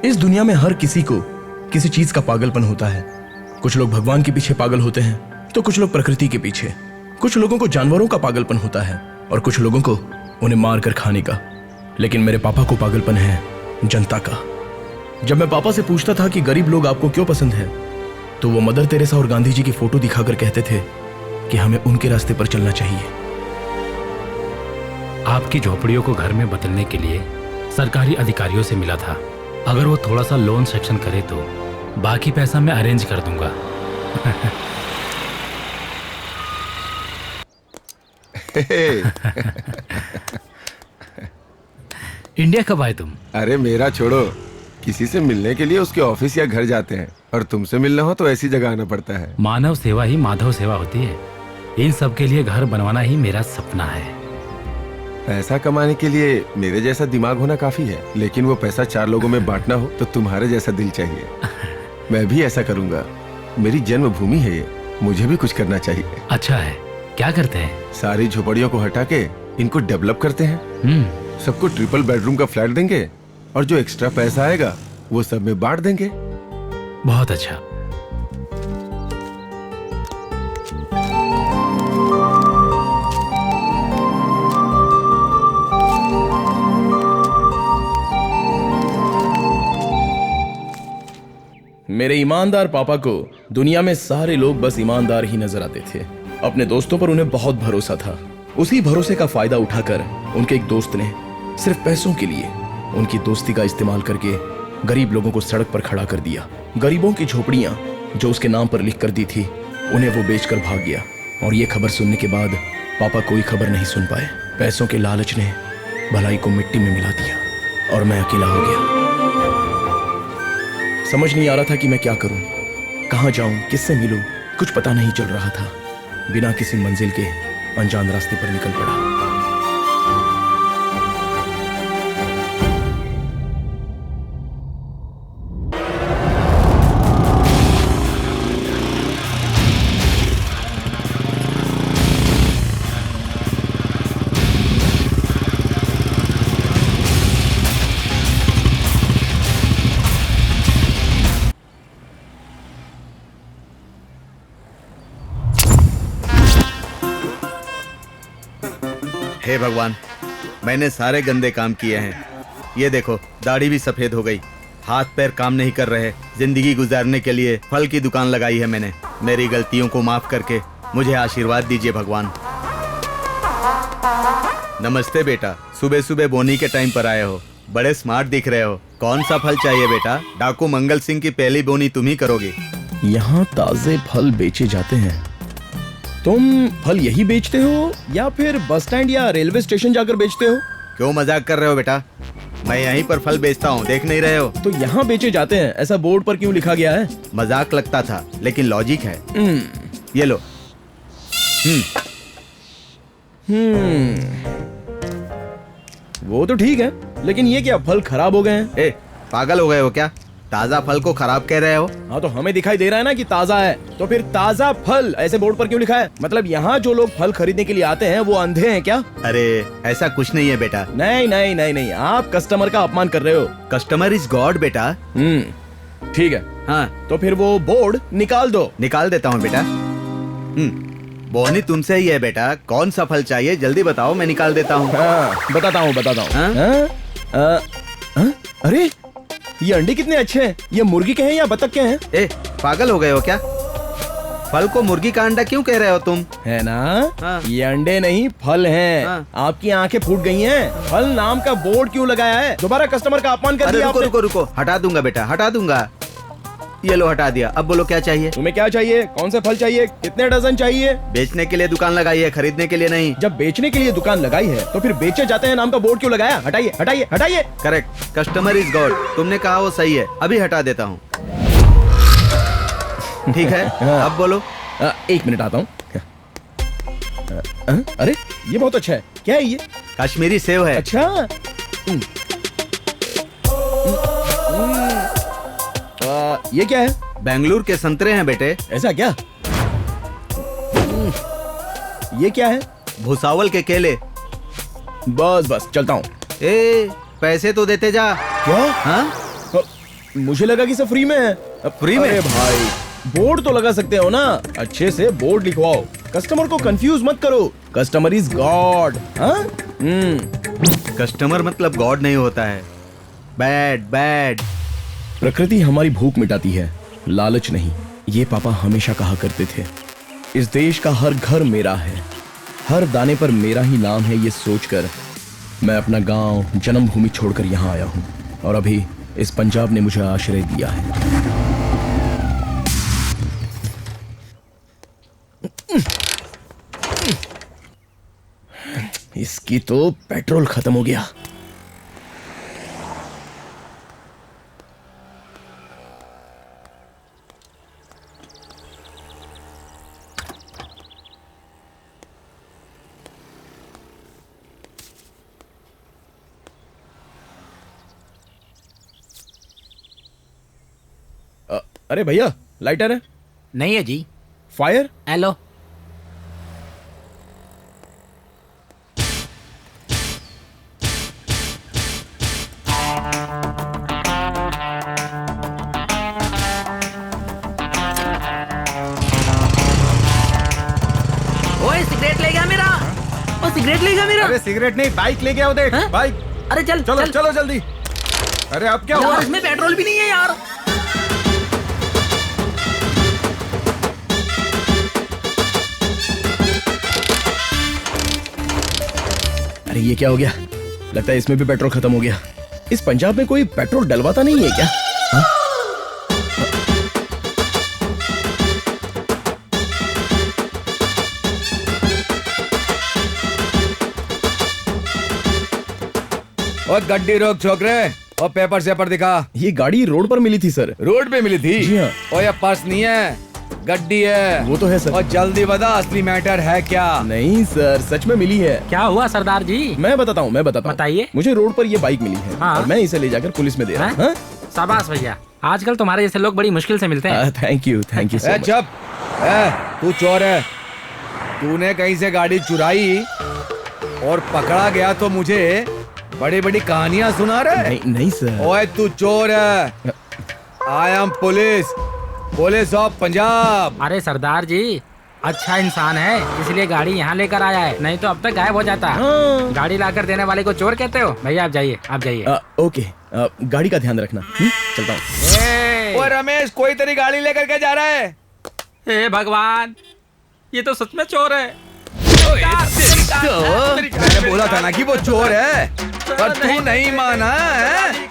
इस दुनिया में हर किसी को किसी चीज का पागलपन होता है। कुछ लोग भगवान के पीछे पागल होते हैं तो कुछ लोग प्रकृति के पीछे। कुछ लोगों को जानवरों का पागलपन होता है और कुछ लोगों को उन्हें मार कर खाने का। लेकिन मेरे पापा को पागलपन है जनता का। जब मैं पापा से पूछता था कि गरीब लोग आपको क्यों पसंद है, तो वो मदर तेरेसा और गांधी जी की फोटो दिखाकर कहते थे कि हमें उनके रास्ते पर चलना चाहिए। आपकी झोपड़ियों को घर में बदलने के लिए सरकारी अधिकारियों से मिला था। अगर वो थोड़ा सा लोन सेक्शन करे तो बाकी पैसा मैं अरेंज कर दूंगा। इंडिया कब आए तुम? अरे मेरा छोड़ो, किसी से मिलने के लिए उसके ऑफिस या घर जाते हैं, और तुमसे मिलना हो तो ऐसी जगह आना पड़ता है। मानव सेवा ही माधव सेवा होती है। इन सब के लिए घर बनवाना ही मेरा सपना है। पैसा कमाने के लिए मेरे जैसा दिमाग होना काफी है, लेकिन वो पैसा 4 लोगों में बांटना हो तो तुम्हारे जैसा दिल चाहिए। मैं भी ऐसा करूंगा। मेरी जन्मभूमि है ये, मुझे भी कुछ करना चाहिए। अच्छा है, क्या करते हैं? सारी झोपड़ियों को हटा के इनको डेवलप करते हैं। सबको ट्रिपल बेडरूम का फ्लैट देंगे और जो एक्स्ट्रा पैसा आएगा वो सब में बांट देंगे। बहुत अच्छा। मेरे ईमानदार पापा को दुनिया में सारे लोग बस ईमानदार ही नजर आते थे। अपने दोस्तों पर उन्हें बहुत भरोसा था। उसी भरोसे का फायदा उठाकर उनके एक दोस्त ने सिर्फ पैसों के लिए उनकी दोस्ती का इस्तेमाल करके गरीब लोगों को सड़क पर खड़ा कर दिया। गरीबों की झोपड़ियां जो उसके नाम पर लिख कर दी थी, उन्हें वो बेचकर भाग गया। और ये खबर सुनने के बाद पापा कोई खबर नहीं सुन पाए। पैसों के लालच ने भलाई को मिट्टी में मिला दिया और मैं अकेला हो गया। समझ नहीं आ रहा था कि मैं क्या करूं, कहां जाऊं, किससे मिलूं। कुछ पता नहीं चल रहा था। बिना किसी मंजिल के अनजान रास्ते पर निकल पड़ा। हे भगवान, मैंने सारे गंदे काम किए हैं। ये देखो, दाढ़ी भी सफेद हो गई, हाथ पैर काम नहीं कर रहे। जिंदगी गुजारने के लिए फल की दुकान लगाई है मैंने। मेरी गलतियों को माफ करके मुझे आशीर्वाद दीजिए भगवान। नमस्ते बेटा, सुबह सुबह बोनी के टाइम पर आए हो। बड़े स्मार्ट दिख रहे हो। कौन सा फल चाहिए बेटा? डाकू मंगल सिंह की पहली बोनी तुम ही करोगे। यहाँ ताजे फल बेचे जाते हैं। तुम फल यही बेचते हो या फिर बस स्टैंड या रेलवे स्टेशन जाकर बेचते हो? क्यों मजाक कर रहे हो बेटा? मैं यहीं पर फल बेचता हूँ, देख नहीं रहे हो? तो यहाँ बेचे जाते हैं, ऐसा बोर्ड पर क्यों लिखा गया है? मजाक लगता था, लेकिन लॉजिक है। ये लो। वो तो ठीक है, लेकिन ये क्या फल खराब हो गए हैं? ए, पागल हो गए हो क्या? ताजा फल को खराब कह रहे हो? हाँ, तो हमें दिखाई दे रहा है ना कि ताजा है, तो फिर ताजा फल ऐसे बोर्ड पर क्यों लिखा है? मतलब यहाँ जो लोग फल खरीदने के लिए आते हैं वो अंधे हैं क्या? अरे ऐसा कुछ नहीं है बेटा। नहीं नहीं नहीं नहीं, आप कस्टमर का अपमान कर रहे हो। कस्टमर इज गॉड बेटा। ठीक है। हाँ, तो फिर वो बोर्ड निकाल दो। निकाल देता हूँ बेटा। बोनी तुमसे ही है बेटा। कौन सा फल चाहिए जल्दी बताओ, मैं निकाल देता हूँ। हाँ, बताता हूँ। अरे ये अंडे कितने अच्छे हैं। ये मुर्गी के हैं या बतख के हैं? ए, पागल हो गए हो क्या? फल को मुर्गी का अंडा क्यों कह रहे हो तुम? है ना? हाँ। ये अंडे नहीं फल हैं। हाँ। आपकी आंखें फूट गई हैं। फल नाम का बोर्ड क्यों लगाया है? दोबारा कस्टमर का अपमान कर अरे दिया रुको आपने। रुको रुको, हटा दूंगा बेटा, हटा दूंगा। ये लो, हटा दिया। अब बोलो क्या चाहिए? तुम्हें क्या चाहिए? कौन से फल चाहिए? कितने डजन चाहिए? बेचने के लिए दुकान लगाई है, खरीदने के लिए नहीं। जब बेचने के लिए दुकान लगाई है तो फिर बेचे जाते हैं नाम का बोर्ड क्यों लगाया? हटाइए हटाइए हटाइए। Correct, customer is God. तुमने कहा वो सही है, अभी हटा देता हूँ। ठीक है, अब बोलो। 1 मिनट आता हूँ। अरे ये बहुत अच्छा है। क्या है ये? कश्मीरी सेव है। अच्छा। ये क्या है? बेंगलुरु के संतरे हैं बेटे। ऐसा क्या? ये क्या है? भुसावल के केले। बस बस चलता हूँ। ए, पैसे तो देते जा। क्या? हाँ? मुझे लगा कि सब फ्री में है। फ्री में? अरे भाई, बोर्ड तो लगा सकते हो ना, अच्छे से बोर्ड लिखवाओ, कस्टमर को कंफ्यूज मत करो। Customer is God. हाँ? कस्टमर मतलब गॉड नहीं होता है, बैड बैड। प्रकृति हमारी भूख मिटाती है, लालच नहीं। ये पापा हमेशा कहा करते थे। इस देश का हर घर मेरा है, हर दाने पर मेरा ही नाम है। ये सोचकर मैं अपना गांव, जन्मभूमि छोड़कर यहाँ आया हूँ और अभी इस पंजाब ने मुझे आश्रय दिया है। इसकी तो पेट्रोल खत्म हो गया। अरे भैया, लाइटर है? नहीं है जी। फायर? हेलो। ओए सिगरेट ले गया मेरा। ओ सिगरेट ले गया मेरा। अरे सिगरेट नहीं, बाइक ले गया वो, देख हाँ? बाइक। अरे चल चलो चल। चलो जल्दी। अरे अब क्या हुआ? यार इसमें पेट्रोल भी नहीं है यार। अरे ये क्या हो गया? लगता है इसमें भी पेट्रोल खत्म हो गया। इस पंजाब में कोई पेट्रोल डलवाता नहीं है क्या? हाँ? और गड्डी रोक छोकरे और पेपर सेपर दिखा। ये गाड़ी रोड पर मिली थी सर। रोड पे मिली थी? जी हाँ। और ये पर्स नहीं है, गड्डी है। वो तो है सर। और जल्दी बता असली मैटर है क्या? नहीं सर, सच में मिली है। क्या हुआ सरदार जी? मैं बताता हूँ, बताइए। मुझे रोड पर ये बाइक मिली है हाँ। और मैं इसे ले जाकर पुलिस में दे रहा हूँ। शाबाश भैया, आजकल तुम्हारे जैसे लोग बड़ी मुश्किल से मिलते हैं। Thank you so a much. चुप, तू चोर है। तूने कहीं से गाड़ी चुराई और पकड़ा गया तो मुझे बड़ी बड़ी कहानियां सुना रहे। नहीं नहीं सर। ओए तू चोर है। I am police of Punjab. अरे सरदार जी, अच्छा इंसान है इसलिए गाड़ी यहाँ लेकर आया है, नहीं तो अब तक गायब हो जाता। हाँ। गाड़ी लाकर देने वाले को चोर कहते हो? भैया आप जाइए, आप जाइए। ओके, गाड़ी का ध्यान रखना। चलता हूँ। ओए रमेश, कोई तेरी गाड़ी लेकर के जा रहा है? हे भगवान, ये तो सच में चोर है। मैंने बोला था ना कि वो चोर है, पर तू नहीं माना है।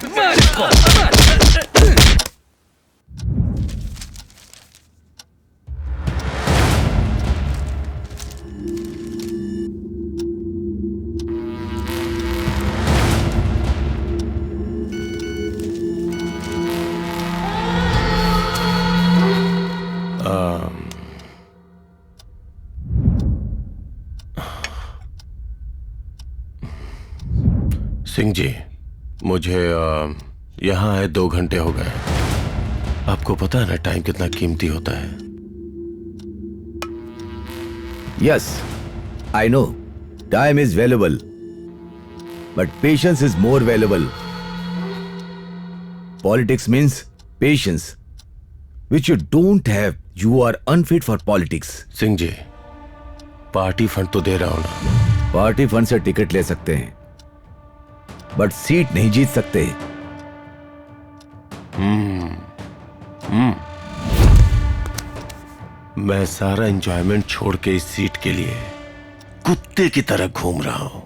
सिंह जी, मुझे यहाँ आए 2 घंटे हो गए। आपको पता है ना टाइम कितना कीमती होता है। Yes, I know. Time is valuable. But patience is more valuable. Politics means patience. Which you don't have. You are unfit for politics. Singh ji, party fund तो दे रहा हूं ना। पार्टी फंड से टिकट ले सकते हैं, बट सीट नहीं जीत सकते। मैं सारा एंजॉयमेंट छोड़ के इस सीट के लिए कुत्ते की तरह घूम रहा हूं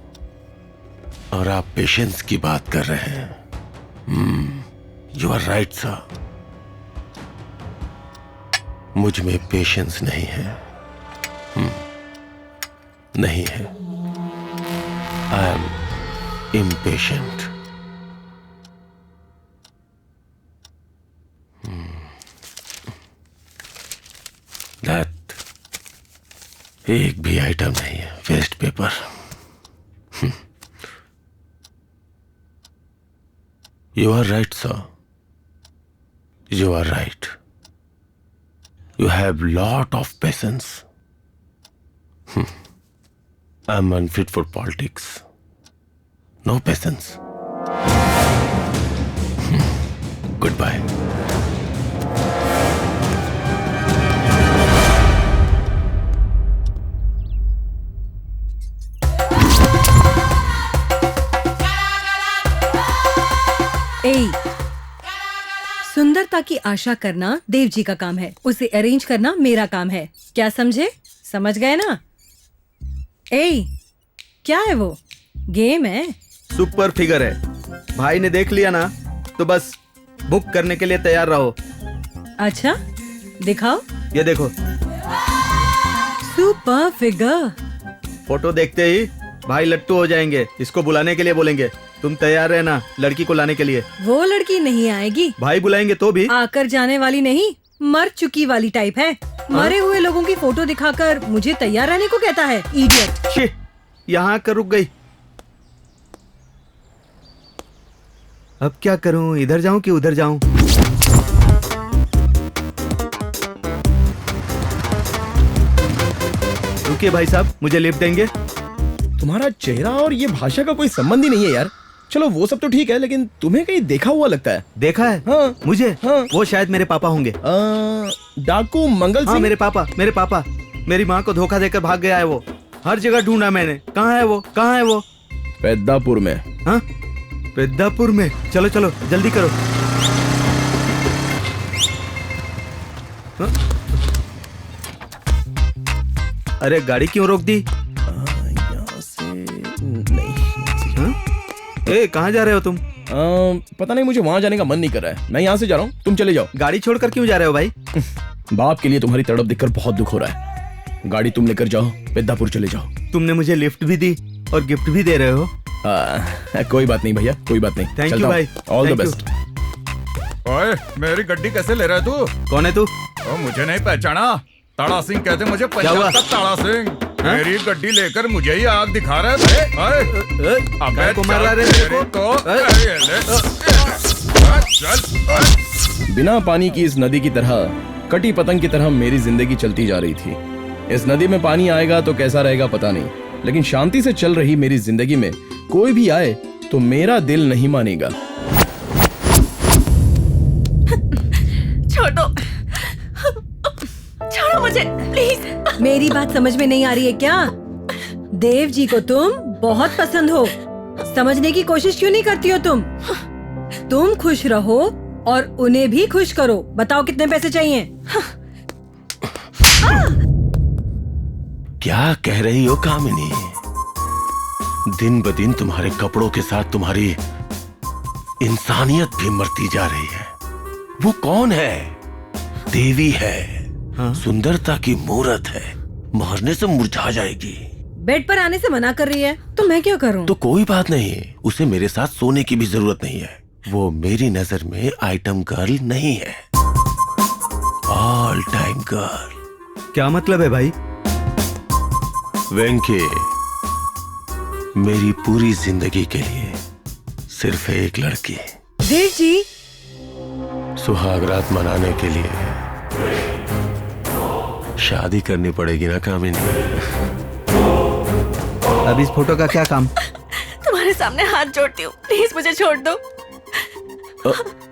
और आप पेशेंस की बात कर रहे हैं। यू आर राइट सर, मुझ में पेशेंस नहीं है। नहीं है। I am impatient. That एक भी आइटम नहीं है, waste paper. You are right, sir. You are right. You have lot of patience. I'm unfit for politics. No patience. Good bye. ए, सुंदरता की आशा करना देव जी का काम है, उसे अरेंज करना मेरा काम है। क्या समझे? समझ गए ना? ए, क्या है वो? गेम है? सुपर फिगर है। भाई ने देख लिया ना तो बस बुक करने के लिए तैयार रहो। अच्छा, दिखाओ। ये देखो, सुपर फिगर। फोटो देखते ही भाई लट्टू हो जाएंगे। इसको बुलाने के लिए बोलेंगे। तुम तैयार रहना लड़की को लाने के लिए। वो लड़की नहीं आएगी। भाई बुलाएंगे तो भी। आकर जाने वाली नहीं, मर चुकी वाली टाइप है। मरे हुए लोगों की फोटो दिखाकर मुझे तैयार रहने को कहता है, इडियट। शी, यहाँ आकर रुक गई। अब क्या करूं, इधर जाऊं कि उधर जाऊं? रुकिए भाई साहब, मुझे लिफ्ट देंगे? तुम्हारा चेहरा और ये भाषा का कोई संबंध ही नहीं है यार। चलो वो सब तो ठीक है, लेकिन तुम्हें कहीं देखा हुआ लगता है। देखा है? हाँ। मुझे? हाँ। वो शायद मेरे पापा होंगे। डाकू मंगल हाँ, सिंह। मेरे पापा। मेरी माँ को धोखा देकर भाग गया है वो। हर जगह ढूंढा मैंने। कहाँ है वो? पेद्दापुर में। हाँ, पेद्दापुर में। चलो चलो जल्दी करो। हाँ? अरे गाड़ी क्यों रोक दी? यहाँ से नहीं। हाँ? ए, कहाँ जा रहे हो तुम? पता नहीं, मुझे वहां जाने का मन नहीं कर रहा है। मैं यहाँ से जा रहा हूँ, तुम चले जाओ। गाड़ी छोड़कर क्यों जा रहे हो भाई? बाप के लिए तुम्हारी तड़प देखकर बहुत दुख हो रहा है। गाड़ी तुम लेकर जाओ, पेद्दापुर चले जाओ। तुमने मुझे लिफ्ट भी दी और गिफ्ट भी दे रहे हो। कोई बात नहीं भैया, कोई बात नहीं। थैंक चलता यू हूँ। भाई। All the Thank you। Best. ओए, मेरी गड्डी कैसे ले रहा है तू? कौन है तू? ओ, मुझे नहीं पहचाना? ताड़ा सिंह कहते मुझे। क्या हुआ? पंजाब का ताड़ा सिंह। हाँ? मेरी गड्डी लेकर मुझे ही आग दिखा रहा है। काय को मार रहा है मेरे को? चल। बिना पानी की इस नदी की तरह, कटी पतंग की तरह मेरी जिंदगी चलती जा रही थी। इस नदी में पानी आएगा तो कैसा रहेगा पता नहीं, लेकिन शांति से चल रही मेरी जिंदगी में कोई भी आए तो मेरा दिल नहीं मानेगा। छोड़ो मुझे प्लीज। मेरी बात समझ में नहीं आ रही है क्या? देव जी को तुम बहुत पसंद हो, समझने की कोशिश क्यों नहीं करती हो तुम? तुम खुश रहो और उन्हें भी खुश करो। बताओ कितने पैसे चाहिए? क्या कह रही हो कामिनी? दिन ब दिन तुम्हारे कपड़ों के साथ तुम्हारी इंसानियत भी मरती जा रही है। वो कौन है? देवी है। हाँ? सुंदरता की मूरत है, मारने से मुरझा जाएगी। बेड पर आने से मना कर रही है तो मैं क्या करूं? तो कोई बात नहीं, उसे मेरे साथ सोने की भी जरूरत नहीं है। वो मेरी नजर में आइटम गर्ल नहीं है, ऑल टाइम गर्ल। क्या मतलब है भाई? वेंकी, मेरी पूरी जिंदगी के लिए सिर्फ एक लड़की। देव जी, सुहाग रात मनाने के लिए शादी करनी पड़ेगी ना कामिनी? अब इस फोटो का क्या काम? तुम्हारे सामने हाथ जोड़ती हूँ, प्लीज मुझे छोड़ दो।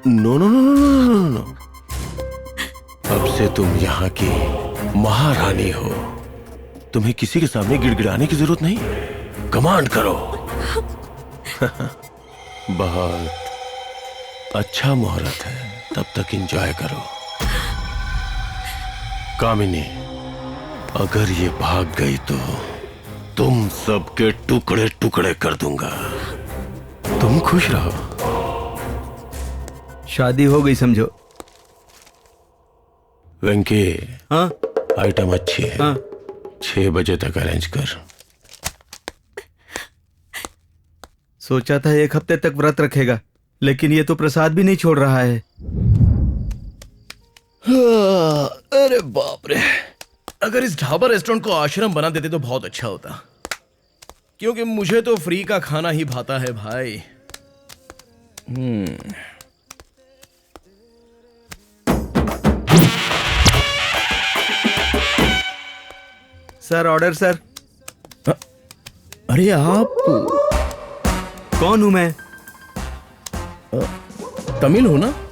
No no no no no no. अब से तुम यहाँ की महारानी हो। तुम्हें किसी के सामने गिड़गिड़ाने की जरूरत नहीं, कमांड करो। बहुत अच्छा मुहूर्त है, तब तक एंजॉय करो। कामिनी, अगर ये भाग गई तो तुम सबके टुकड़े टुकड़े कर दूंगा। तुम खुश रहो। शादी हो गई समझो। वेंकी, हाँ? आइटम अच्छी है। हाँ? 6 बजे तक अरेंज कर। सोचा था 1 हफ्ते तक व्रत रखेगा, लेकिन ये तो प्रसाद भी नहीं छोड़ रहा है। अरे बाप रे, अगर इस ढाबा रेस्टोरेंट को आश्रम बना देते तो बहुत अच्छा होता, क्योंकि मुझे तो फ्री का खाना ही भाता है भाई। Sir, order sir. अरे आप कौन हूं मैं? तमिल हो ना?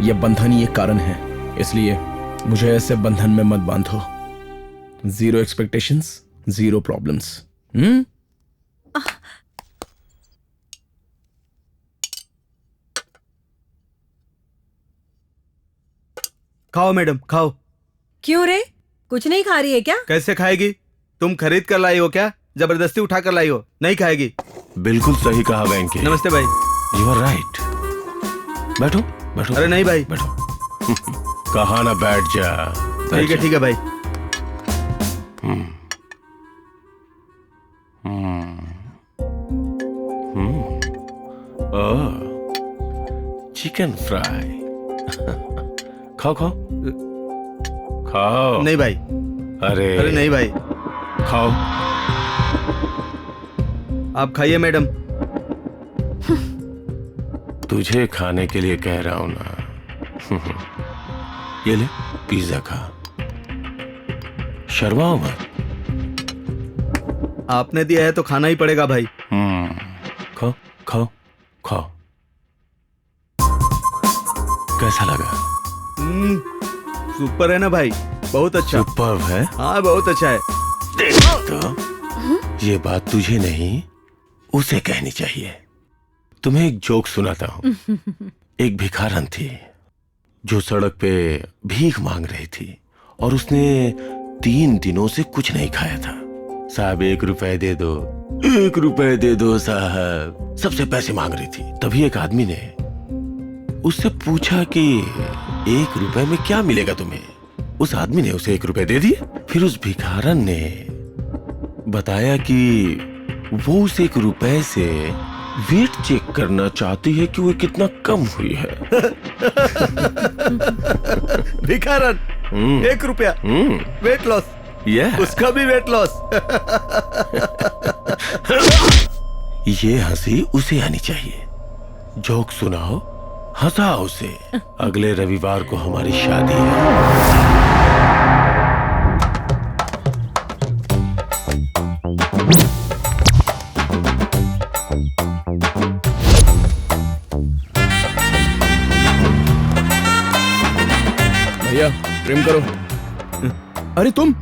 ये बंधन ही एक कारण है, इसलिए मुझे ऐसे बंधन में मत बांधो। 0 एक्सपेक्टेशंस, 0 प्रॉब्लम्स। खाओ मैडम, खाओ। क्यों रे, कुछ नहीं खा रही है क्या? कैसे खाएगी? तुम खरीद कर लाई हो क्या? जबरदस्ती उठा कर लाई हो? नहीं खाएगी। बिल्कुल सही कहा वेंकी। नमस्ते भाई। You are right. बैठो बैठो। अरे नहीं भाई। बैठो। कहा ना बैठ जा। ठीक है भाई। Chicken fry. खाओ खाओ खाओ। नहीं भाई। अरे नहीं भाई। खाओ। आप खाइए मैडम। तुझे खाने के लिए कह रहा हूं ना। ये ले पिज्जा खा, शर्माओ मत। आपने दिया है तो खाना ही पड़ेगा भाई। खाओ खाओ खाओ। कैसा लगा? सुपर है ना भाई, बहुत अच्छा। सुपर है? हाँ बहुत अच्छा है। तो ये बात तुझे नहीं उसे कहनी चाहिए। तुम्हें एक जोक सुनाता हूँ। एक भिखारन थी जो सड़क पे भीख मांग रही थी और उसने 3 दिनों से कुछ नहीं खाया था। साहब 1 रुपए दे दो, 1 रुपए दे दो साहब। सबसे पैसे मांग रही थी। तभी एक आदमी ने उससे पूछा कि 1 रुपए में क्या मिलेगा तुम्हें? उस आदमी ने उसे 1 रुपए दे दिए। फिर उस भिखारन ने बताया कि वो उस 1 रुपए से वेट चेक करना चाहती है कि वो कितना कम हुई है। भिखारन 1 रुपया, वेट लॉस। उसका भी वेट लॉस। ये हंसी उसे आनी चाहिए। जोक सुनाओ, हंसाओ उसे। अगले रविवार को हमारी शादी है। भैया ट्रिम करो। अरे तुम?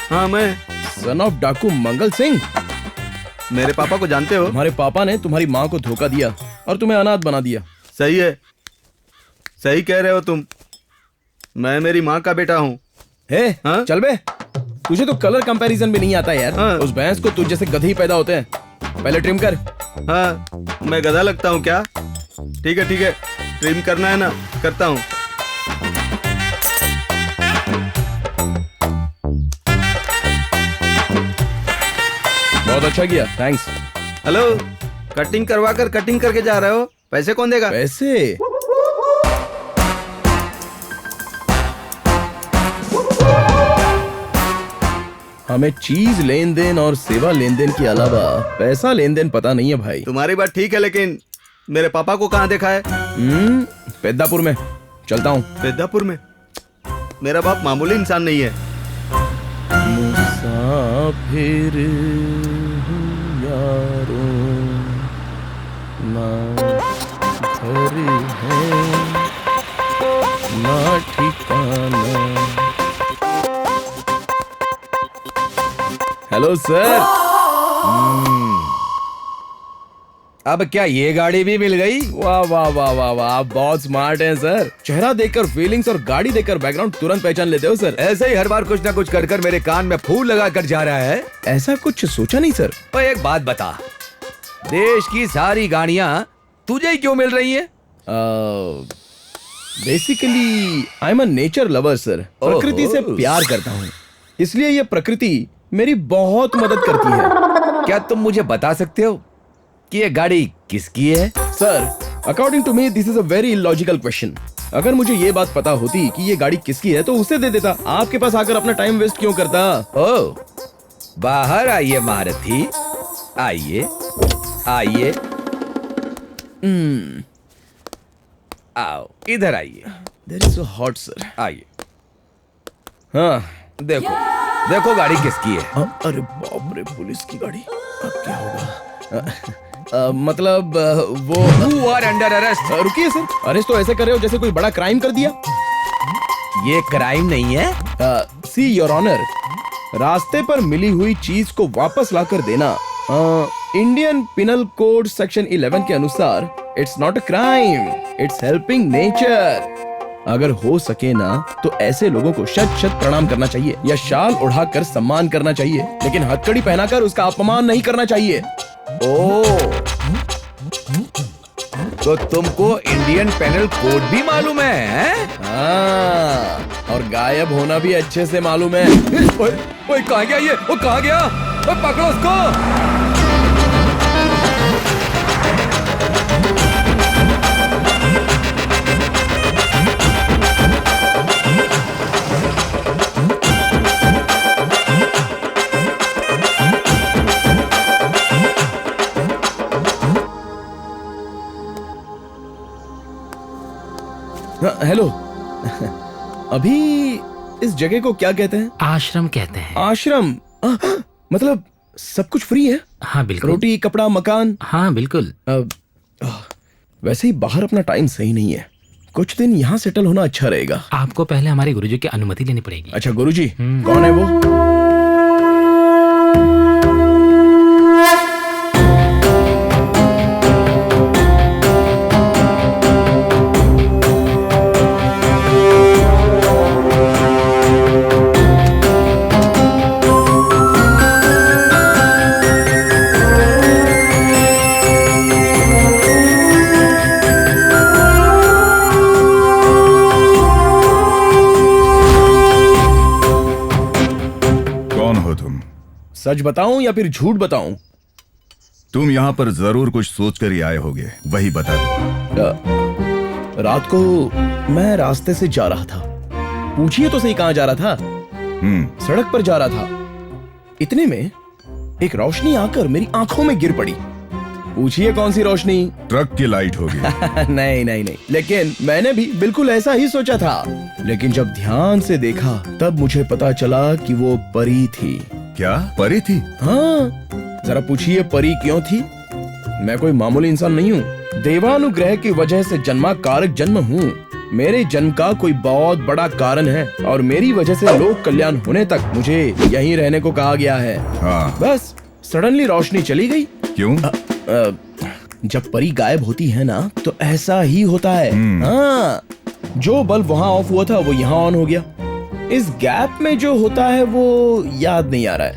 हाँ मैं। सन ऑफ डाकू मंगल सिंह। मेरे पापा को जानते हो? तुम्हारे पापा ने तुम्हारी माँ को धोखा दिया और तुम्हें अनाथ बना दिया। सही है, सही कह रहे हो तुम। मैं मेरी माँ का बेटा हूँ। हाँ? चल बे, तुझे तो कलर कंपैरिजन भी नहीं आता यार। हाँ। उस भैंस को तुझ जैसे गधे ही पैदा होते हैं। पहले ट्रिम कर। हाँ, मैं गधा लगता हूँ क्या? ठीक है, ट्रिम करना है ना, करता हूँ। बहुत अच्छा किया, थैंक्स। हेलो, कटिंग करवा कर कटिंग करके जा रहे हो? पैसे कौन देगा? पैसे? हमें चीज लेन देन और सेवा लेन देन के अलावा पैसा लेन देन पता नहीं है भाई। तुम्हारी बात ठीक है, लेकिन मेरे पापा को कहाँ देखा है? पेद्दापुर में। चलता हूँ। पेद्दापुर में? मेरा बाप मामूली इंसान नहीं है। मुसाफिर हूँ यारो, ना घर है ना ठिकाना। Hello sir. अब क्या ये गाड़ी भी मिल गई? वाह वाह वाह वाह वाह, आप बहुत स्मार्ट हैं सर। चेहरा देखकर फीलिंग्स और गाड़ी देखकर बैकग्राउंड तुरंत पहचान लेते हो सर। ऐसे ही हर बार कुछ ना कुछ कर कर मेरे कान में फूल लगा कर जा रहा है। ऐसा कुछ सोचा नहीं सर। तो एक बात बता, देश की सारी गाड़ियां तुझे ही क्यों मिल रही हैं? Basically I am a nature lover sir. प्रकृति से प्यार करता हूँ, इसलिए ये प्रकृति मेरी बहुत मदद करती है। क्या तुम मुझे बता सकते हो कि ये गाड़ी किसकी है? Sir, according to me this is a very illogical question. अगर मुझे ये बात पता होती कि ये गाड़ी किसकी है तो उसे दे देता। आपके पास आकर अपना टाइम वेस्ट क्यों करता? ओ, बाहर आइए महारथी, आइए आइए। आओ इधर आइए। There is so hot sir. आइए। हाँ देखो देखो गाड़ी किसकी है। अरे बाप रे, पुलिस की गाड़ी। अब क्या होगा? मतलब वो You are under arrest. रुकिए सर, अरेस्ट तो ऐसे कर रहे हो जैसे कोई बड़ा क्राइम कर दिया। ये क्राइम नहीं है। सी योर ऑनर, रास्ते पर मिली हुई चीज को वापस लाकर देना इंडियन पिनल कोड सेक्शन 11 के अनुसार it's not a crime, it's helping nature. अगर हो सके ना तो ऐसे लोगों को शत शत प्रणाम करना चाहिए या शाल उड़ाकर सम्मान करना चाहिए, लेकिन हथकड़ी पहनाकर उसका अपमान नहीं करना चाहिए। ओ, तो तुमको इंडियन पेनल कोड भी मालूम है? हाँ, और गायब होना भी अच्छे से मालूम है। ओए कहाँ गया ये? वो कहाँ गया? ओए पकड़ो उसको। हेलो, अभी इस जगह को क्या कहते हैं? आश्रम कहते हैं। आश्रम? मतलब सब कुछ फ्री है? हाँ बिल्कुल। रोटी, कपड़ा, मकान? हाँ बिल्कुल। वैसे ही बाहर अपना टाइम सही नहीं है, कुछ दिन यहाँ सेटल होना अच्छा रहेगा। आपको पहले हमारे गुरुजी की अनुमति लेनी पड़ेगी। अच्छा गुरुजी, कौन है वो? सच बताऊं या फिर झूठ बताऊं? तुम यहाँ पर जरूर कुछ सोच कर ही आए होगे, वही बता दो। रात को मैं रास्ते से जा रहा था। पूछिए तो सही कहाँ जा रहा था? सड़क पर जा रहा था। इतने में एक रोशनी आकर मेरी आंखों में गिर पड़ी। पूछिए कौन सी रोशनी? ट्रक की लाइट होगी। नहीं नहीं नहीं, लेकिन मैंने भी बिल्कुल ऐसा ही सोचा था, लेकिन जब ध्यान से देखा तब मुझे पता चला कि वो परी थी। क्या परी थी? हाँ, जरा पूछिए परी क्यों थी? मैं कोई मामूली इंसान नहीं हूँ, देवानुग्रह की वजह से जन्मा कारक जन्म हूँ। मेरे जन्म का कोई बहुत बड़ा कारण है और मेरी वजह से लोक कल्याण होने तक मुझे यहीं रहने को कहा गया है। हाँ। बस सडनली रोशनी चली गई। क्यों? जब परी गायब होती है ना तो ऐसा ही होता है। हाँ, जो बल्ब वहाँ ऑफ हुआ था वो यहाँ ऑन हो गया। इस गैप में जो होता है वो याद नहीं आ रहा है।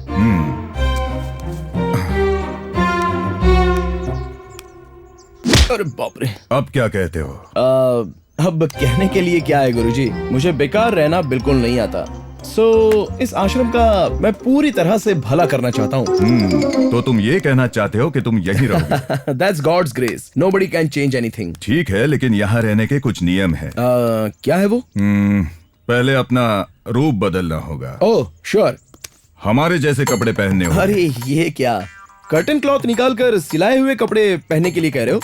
अरे बाप रे। अब क्या कहते हो? अब कहने के लिए क्या है गुरुजी, मुझे बेकार रहना बिल्कुल नहीं आता। इस आश्रम का मैं पूरी तरह से भला करना चाहता हूँ। तो तुम ये कहना चाहते हो कि तुम यहीं रहोगे? That's God's grace. Nobody can change anything. ठीक है, लेकिन यहाँ रहने के कुछ नियम है। क्या है वो? पहले अपना रूप बदलना होगा। Oh sure. हमारे जैसे कपड़े पहनने होंगे। अरे ये क्या, कर्टन क्लॉथ निकालकर सिलाए हुए कपड़े पहनने के लिए कह रहे हो?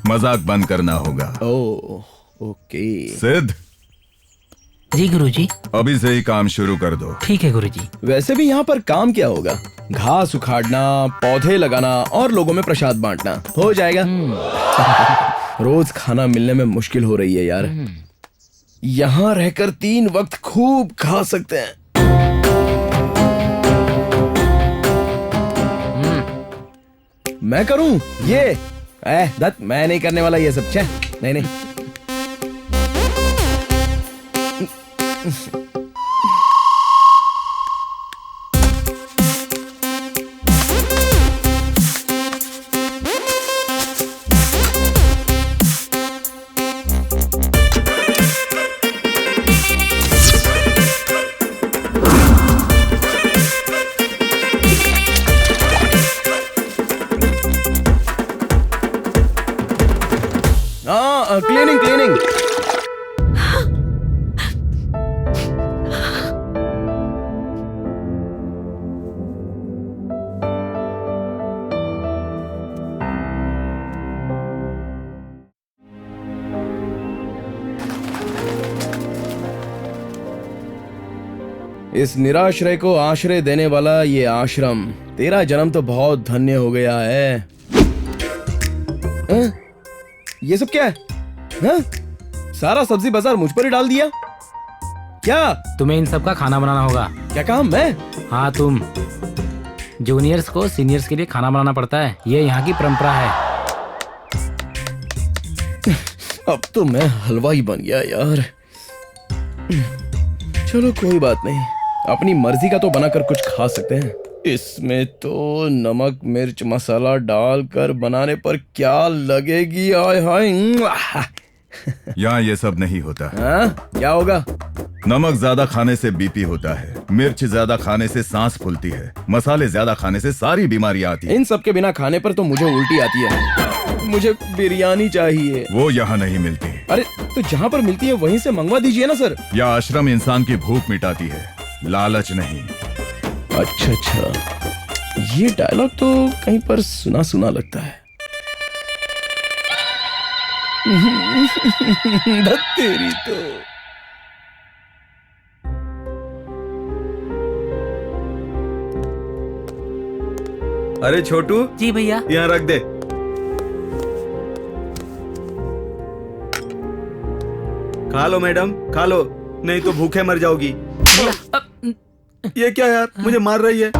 मजाक बंद करना होगा। Oh okay. सिद्ध। जी गुरुजी। अभी से ही काम शुरू कर दो। ठीक है गुरुजी। वैसे भी यहाँ पर काम क्या होगा? घास उखाड़ना, पौधे लगाना और लोगों में प्रसाद बांटना। हो जाएगा। रोज खाना मिलने में मुश्किल हो रही है यार। यहाँ रहकर 3 वक्त खूब खा सकते हैं। मैं करूं ये? दत्त, मैं नहीं करने वाला ये सब। छे नहीं नहीं। क्लीनिंग। इस निराश्रय को आश्रय देने वाला ये आश्रम तेरा जन्म तो बहुत धन्य हो गया है। हाँ? ये सब क्या है? हाँ? सारा सब्जी बाजार मुझ पर ही डाल दिया क्या? तुम्हें इन सब का खाना बनाना होगा। क्या काम? मैं? हाँ तुम। जूनियर्स को सीनियर्स के लिए खाना बनाना पड़ता है, ये यहाँ की परंपरा है। अब तो मैं हलवाई बन गया यार। चलो कोई बात नहीं, अपनी मर्जी का तो बनाकर कुछ खा सकते हैं। इसमें तो नमक मिर्च मसाला डालकर बनाने पर क्या लगेगी? आय हाय। यहाँ ये सब नहीं होता। हाँ? क्या होगा? नमक ज्यादा खाने से बीपी होता है, मिर्च ज्यादा खाने से सांस फूलती है, मसाले ज्यादा खाने से सारी बीमारियां आती हैं। इन सब के बिना खाने पर तो मुझे उल्टी आती है। मुझे बिरयानी चाहिए। वो यहाँ नहीं मिलती। अरे तो जहाँ पर मिलती है वहीं से मंगवा दीजिए ना सर। यह आश्रम इंसान की भूख मिटाती है, लालच नहीं। अच्छा अच्छा, ये डायलॉग तो कहीं पर सुना सुना लगता है। तेरी तो। अरे छोटू, जी भैया। यहाँ रख दे। खा लो मैडम, खा लो, नहीं तो भूखे मर जाओगी। ये क्या यार, मुझे मार रही है।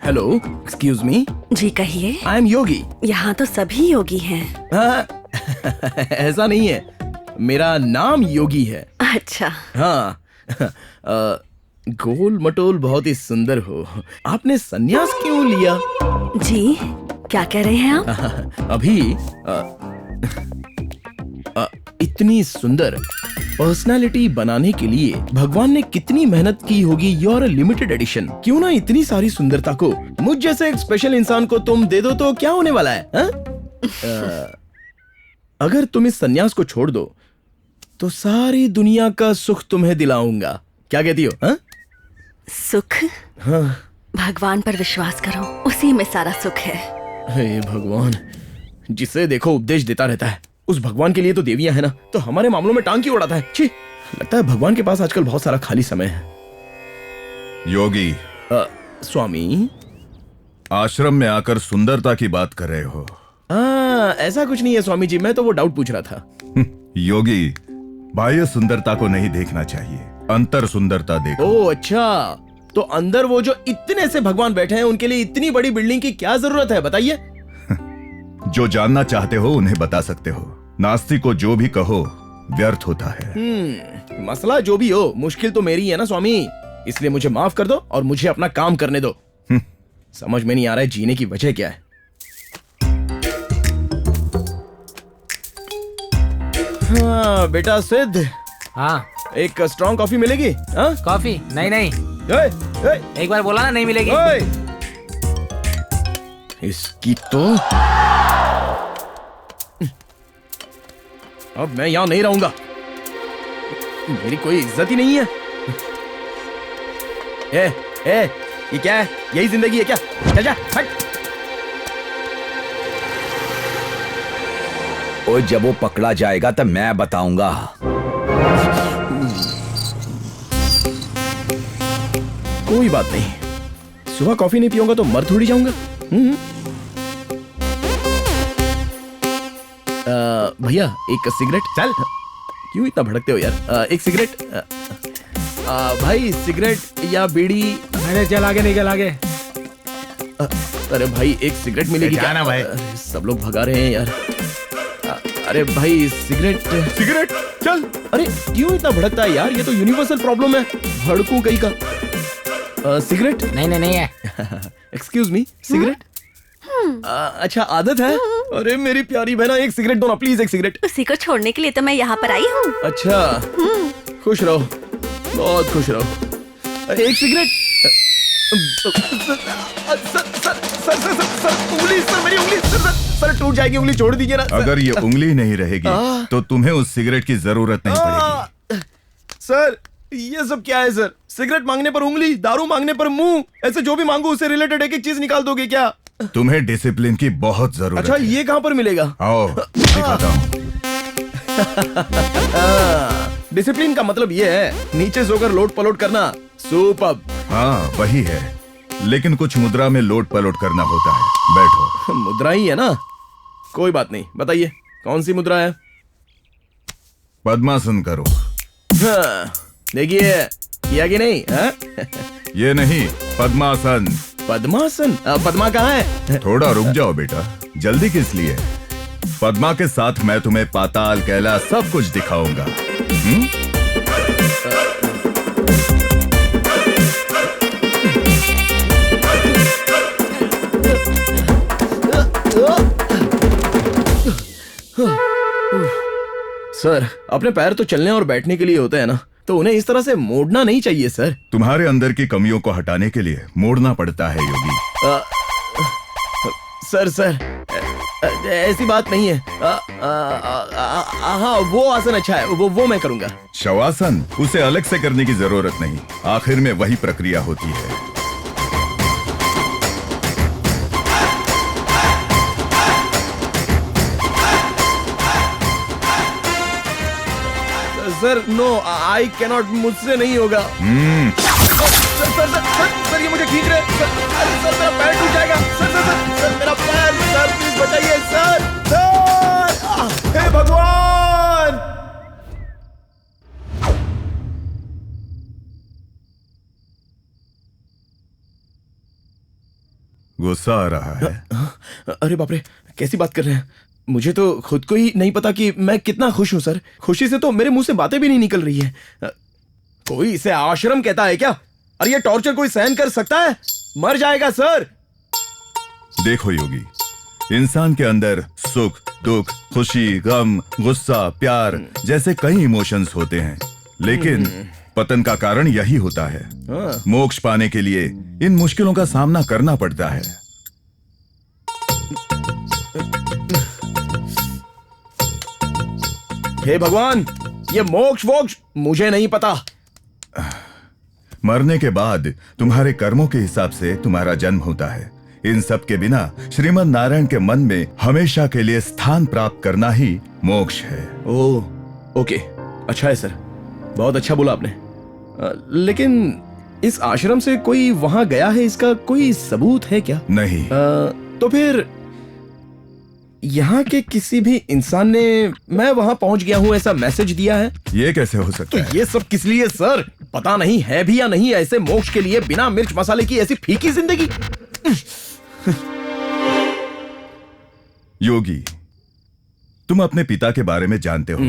Hello, excuse me. जी कहिए। I am Yogi. यहाँ तो सभी योगी हैं। हाँ, ऐसा नहीं है, मेरा नाम योगी है। अच्छा। हाँ। गोल मटोल बहुत ही सुंदर हो। आपने सन्यास क्यों लिया? जी क्या कह रहे हैं आप? अभी इतनी सुंदर पर्सनालिटी बनाने के लिए भगवान ने कितनी मेहनत की होगी। Your limited edition. क्यों ना इतनी सारी सुंदरता को मुझ जैसे एक स्पेशल इंसान को तुम दे दो तो क्या होने वाला है? अगर तुम इस सन्यास को छोड़ दो तो सारी दुनिया का सुख तुम्हें दिलाऊंगा। क्या कहती हो? हा? सुख? हाँ। भगवान पर विश्वास करो, उसी में सारा सुख है। हे भगवान, जिसे देखो उपदेश देता रहता है। उस भगवान के लिए तो देवियां है ना, तो हमारे मामलों में टांग क्यों उड़ाता है? छी, लगता है भगवान के पास आजकल बहुत सारा खाली समय है। योगी, स्वामी, आश्रम में आकर सुंदरता की बात कर रहे हो? ऐसा कुछ नहीं है स्वामी जी, मैं तो वो डाउट पूछ रहा था। योगी, बाह्य सुंदरता को नहीं देखना चाहिए, अंतर सुंदरता देखो। ओह अच्छा, तो अंदर वो जो इतने से भगवान बैठे हैं, उनके लिए इतनी बड़ी बिल्डिंग की क्या जरूरत है? बताइए। जो जानना चाहते हो उन्हें बता सकते हो। नास्तिक को जो भी कहो व्यर्थ होता है। मसला जो भी हो, मुश्किल तो मेरी है ना स्वामी, इसलिए मुझे माफ कर दो और मुझे अपना काम करने दो। समझ में नहीं आ रहा है जीने की वजह क्या है। हाँ बेटा सिद्ध। हाँ। एक स्ट्रॉन्ग कॉफी मिलेगी? हाँ? कॉफी? नहीं नहीं। एक बार बोला ना नहीं मिलेगी। इसकी तो अब मैं यहां नहीं रहूंगा, मेरी कोई इज्जत ही नहीं है। ये क्या है? यही जिंदगी है क्या? चल जा, हट। और जब वो पकड़ा जाएगा तब मैं बताऊंगा। कोई बात नहीं, सुबह कॉफी नहीं पीऊंगा तो मर थोड़ी जाऊंगा। भैया एक सिगरेट। चल, क्यों इतना भड़कते हो यार? एक सिगरेट। भाई सिगरेट या बीड़ी? मैंने चल आगे निकल आगे। अरे भाई एक सिगरेट मिलेगी क्या? ना भाई, सब लोग भगा रहे हैं यार। अरे भाई सिगरेट। सिगरेट चल। अरे क्यों इतना भड़कता है यार? ये तो यूनिवर्सल प्रॉब्लम है, भड़कू कहीं का। सिगरेट? नहीं नहीं नहीं है। Excuse me, cigarette? अच्छा आदत है। अरे मेरी प्यारी बहना, एक सिगरेट दो ना प्लीज, एक सिगरेट। उसी को छोड़ने के लिए तो मैं यहाँ पर आई हूँ। अच्छा, खुश रहो, बहुत खुश रहो। एक सिगरेट। सर उंगली, सर मेरी उंगली, सर टूट जाएगी उंगली, छोड़ दीजिए ना। अगर ये उंगली नहीं रहेगी तो तुम्हें उस सिगरेट की जरूरत नहीं पड़ेगी। सर ये सब क्या है सर? सिगरेट मांगने पर उंगली, दारू मांगने पर मुंह, ऐसे जो भी मांगू उससे रिलेटेड एक एक चीज निकाल दोगे क्या? तुम्हें डिसिप्लिन की बहुत जरूरत अच्छा है। ये कहाँ पर मिलेगा? आओ दिखाता हूँ। डिसिप्लिन का मतलब ये है नीचे सोकर लोट पलोट करना। सुपर्ब। हाँ वही है, लेकिन कुछ मुद्रा में लोट पलोट करना होता है। बैठो। मुद्रा ही है ना, कोई बात नहीं, बताइए कौन सी मुद्रा है? पद्मासन करो। हाँ, देखिए किया कि नहीं? हाँ? ये नहीं, पद्मासन। पद्मासन? पद्मा कहाँ है? थोड़ा रुक जाओ बेटा, जल्दी किस लिए? पद्मा के साथ मैं तुम्हें पाताल कैलाश सब कुछ दिखाऊंगा। सर, अपने पैर तो चलने और बैठने के लिए होते हैं ना, तो उन्हें इस तरह से मोड़ना नहीं चाहिए सर। तुम्हारे अंदर की कमियों को हटाने के लिए मोड़ना पड़ता है योगी। सर, ऐसी बात नहीं है। हाँ, वो आसन अच्छा है, वो मैं करूंगा। शवासन उसे अलग से करने की जरूरत नहीं, आखिर में वही प्रक्रिया होती है। सर नो, आई कैनॉट, मुझसे नहीं होगा। सर, ये मुझे खींच रहे हैं। सर मेरा पैर टूट जाएगा। सर मेरा पैर, सर प्लीज बचाइए सर। हे भगवान। गुस्सा आ रहा है? अरे बाप रे, कैसी बात कर रहे हैं? मुझे तो खुद को ही नहीं पता कि मैं कितना खुश हूं सर। खुशी से तो मेरे मुंह से बातें भी नहीं निकल रही है। कोई इसे आश्रम कहता है क्या? अरे ये टॉर्चर कोई सहन कर सकता है? मर जाएगा सर। देखो योगी, इंसान के अंदर सुख, दुख, खुशी, गम, गुस्सा, प्यार जैसे कई इमोशंस होते हैं, लेकिन पतन का कारण यही होता है। मोक्ष पाने के लिए इन मुश्किलों का सामना करना पड़ता है। हे भगवान, ये मोक्ष वोक्ष मुझे नहीं पता। मरने के बाद तुम्हारे कर्मों के हिसाब से तुम्हारा जन्म होता है। इन सब के बिना श्रीमद् नारायण के मन में हमेशा के लिए स्थान प्राप्त करना ही मोक्ष है। ओह ओके, अच्छा है सर, बहुत अच्छा बोला आपने। लेकिन इस आश्रम से कोई वहां गया है, इसका कोई सबूत है क्या? नहीं। तो फिर यहाँ के किसी भी इंसान ने मैं वहां पहुंच गया हूं ऐसा मैसेज दिया है? ये कैसे हो सकता है? तो ये सब किस लिए सर? पता नहीं है भी या नहीं ऐसे मोक्ष के लिए बिना मिर्च मसाले की ऐसी फीकी जिंदगी। योगी, तुम अपने पिता के बारे में जानते हो,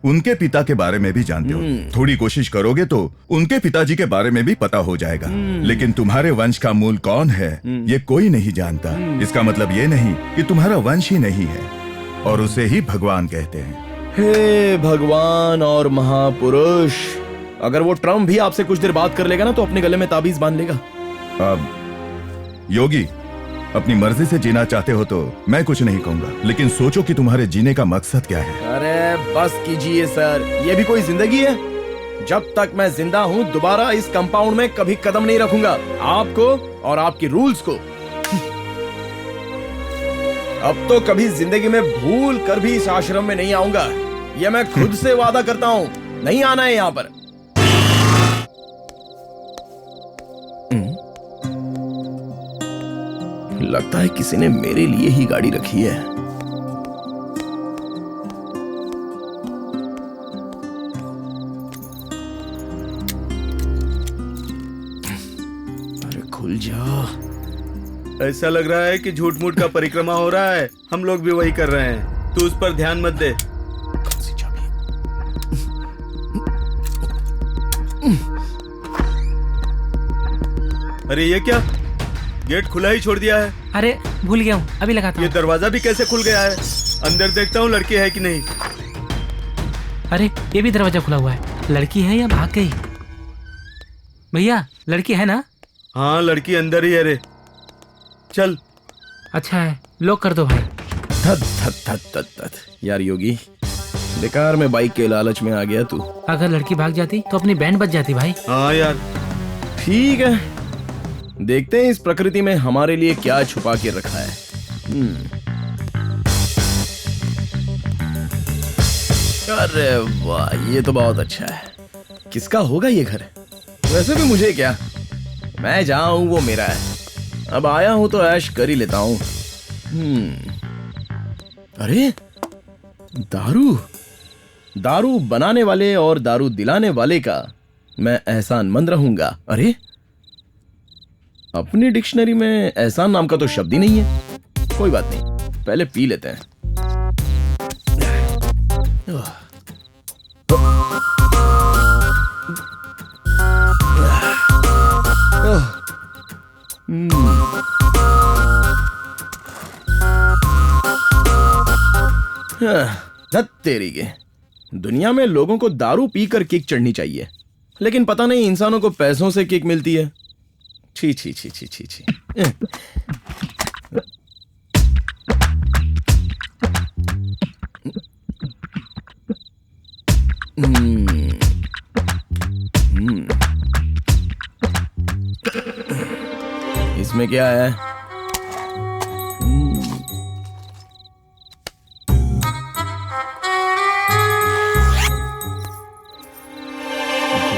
उनके पिता के बारे में भी जानते हो। थोड़ी कोशिश करोगे तो उनके पिताजी के बारे में भी पता हो जाएगा। लेकिन तुम्हारे वंश का मूल कौन है ये कोई नहीं जानता। इसका मतलब ये नहीं कि तुम्हारा वंश ही नहीं है, और उसे ही भगवान कहते हैं। हे भगवान और महापुरुष, अगर वो ट्रम्प भी आपसे कुछ देर बात कर लेगा ना तो अपने गले में ताबीज बांध लेगा। अब योगी, अपनी मर्जी से जीना चाहते हो तो मैं कुछ नहीं कहूंगा, लेकिन सोचो कि तुम्हारे जीने का मकसद क्या है। अरे बस कीजिए सर, ये भी कोई जिंदगी है? जब तक मैं जिंदा हूँ दोबारा इस कंपाउंड में कभी कदम नहीं रखूंगा। आपको और आपकी रूल्स को अब तो कभी जिंदगी में भूल कर भी इस आश्रम में नहीं आऊंगा। ये मैं खुद से वादा करता हूँ, नहीं आना है यहाँ पर। लगता है किसी ने मेरे लिए ही गाड़ी रखी है। अरे खुल जा। ऐसा लग रहा है कि झूठ मूठ का परिक्रमा हो रहा है। हम लोग भी वही कर रहे हैं, तू उस पर ध्यान मत दे। कौन सी चाबी? अरे ये क्या, गेट खुला ही छोड़ दिया है। अरे भूल गया हूँ, अभी लगाता ये हूँ। दरवाजा भी कैसे खुल गया है? अंदर देखता हूँ लड़की है कि नहीं। अरे ये भी दरवाजा खुला हुआ है, लड़की है या भाग गई? भैया लड़की है ना? हाँ लड़की अंदर ही है रे, चल। अच्छा है, लॉक कर दो भाई। धत धत धत धत धत। यार योगी, बेकार में बाइक के लालच में आ गया तू। अगर लड़की भाग जाती तो अपनी बैंड बच जाती भाई। हाँ यार। ठीक है, देखते हैं इस प्रकृति में हमारे लिए क्या छुपा के रखा है। अरे वाह, ये तो बहुत अच्छा है। किसका होगा ये घर? वैसे भी मुझे क्या, मैं जहां हूं वो मेरा है। अब आया हूं तो ऐश कर ही लेता हूं। अरे दारू, दारू बनाने वाले और दारू दिलाने वाले का मैं एहसानमंद रहूंगा। अरे अपनी डिक्शनरी में एहसान नाम का तो शब्द ही नहीं है। कोई बात नहीं, पहले पी लेते हैं। धत तेरी के, दुनिया में लोगों को दारू पीकर किक चढ़नी चाहिए, लेकिन पता नहीं इंसानों को पैसों से किक मिलती है। छी छी छी छी छी छी। इसमें क्या है?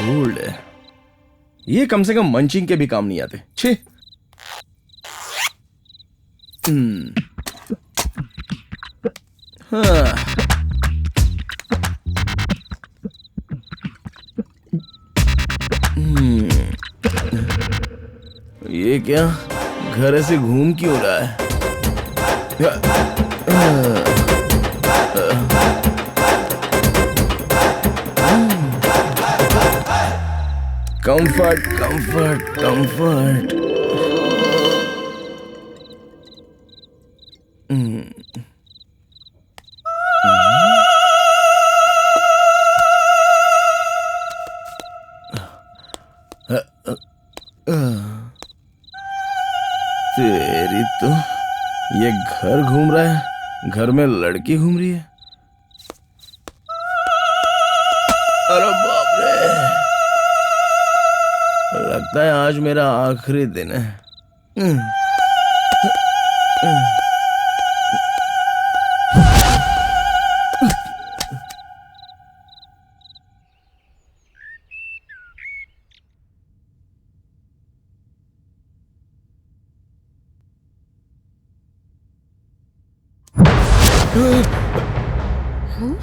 गोल्ड। ये कम से कम मंचिंग के भी काम नहीं आते। छे। हाँ। ये क्या, घर ऐसे घूम क्यों रहा है? Comfort comfort comfort. तेरी तो, ये घर घूम रहा है, घर में लड़की घूम रही है। अरे बाप रे, लगता है आज मेरा आखिरी दिन है।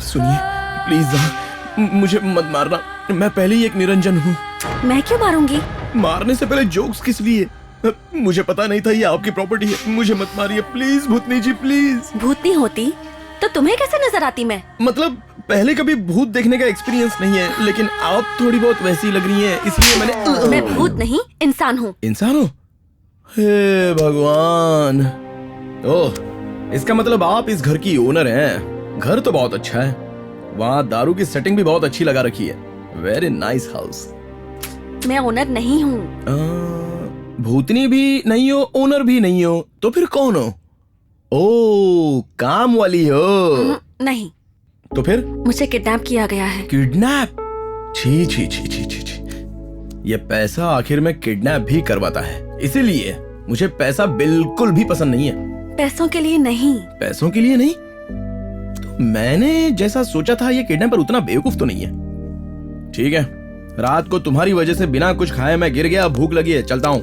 सुनिए प्लीज, मुझे मत मारना, मैं पहले ही एक निरंजन हूँ। मैं क्यों मारूंगी? मारने से पहले जोक्स किस लिए? मुझे पता नहीं था ये आपकी प्रॉपर्टी है। मुझे मत मारिए प्लीज भूतनी जी, प्लीज। भूतनी होती तो तुम्हें कैसे नजर आती मैं? मतलब पहले कभी भूत देखने का एक्सपीरियंस नहीं है, लेकिन आप थोड़ी बहुत वैसी लग रही हैं, इसलिए मैंने। मैं भूत नहीं, इंसान हूँ। इंसान हो? हे भगवान। ओह, इसका मतलब आप इस घर की ओनर हैं। घर तो बहुत अच्छा है, वहाँ दारू की सेटिंग भी बहुत अच्छी लगा रखी है। Very nice house. मैं ओनर नहीं हूँ। भूतनी भी नहीं हो, ओनर भी नहीं हो, तो फिर कौन हो? ओ, काम वाली हो? नहीं। तो फिर? मुझे किडनैप किया गया है। किडनैप? छी छी छी छी छी छी। ये पैसा आखिर में किडनैप भी करवाता है, इसीलिए मुझे पैसा बिल्कुल भी पसंद नहीं है। पैसों के लिए नहीं। पैसों के लिए नहीं? तो मैंने जैसा सोचा था ये किडनैपर उतना बेवकूफ तो नहीं है। ठीक है, रात को तुम्हारी वजह से बिना कुछ खाए मैं गिर गया, भूख लगी है, चलता हूं।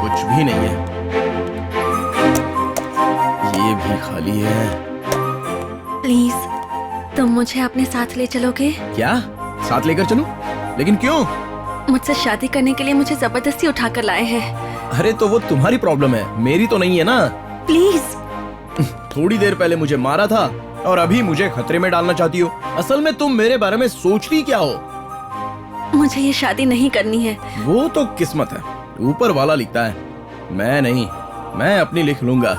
कुछ भी नहीं है, ये भी खाली है। प्लीज तुम मुझे अपने साथ ले चलोगे? क्या साथ लेकर चलूं? लेकिन क्यों? मुझसे शादी करने के लिए मुझे जबरदस्ती उठाकर लाए हैं। अरे तो वो तुम्हारी प्रॉब्लम है, मेरी तो नहीं है ना। प्लीज। थोड़ी देर पहले मुझे मारा था और अभी मुझे खतरे में डालना चाहती हो। असल में तुम मेरे बारे में सोचती क्या हो? मुझे ये शादी नहीं करनी है। वो तो किस्मत है, ऊपर वाला लिखता है, मैं नहीं। मैं अपनी लिख लूंगा।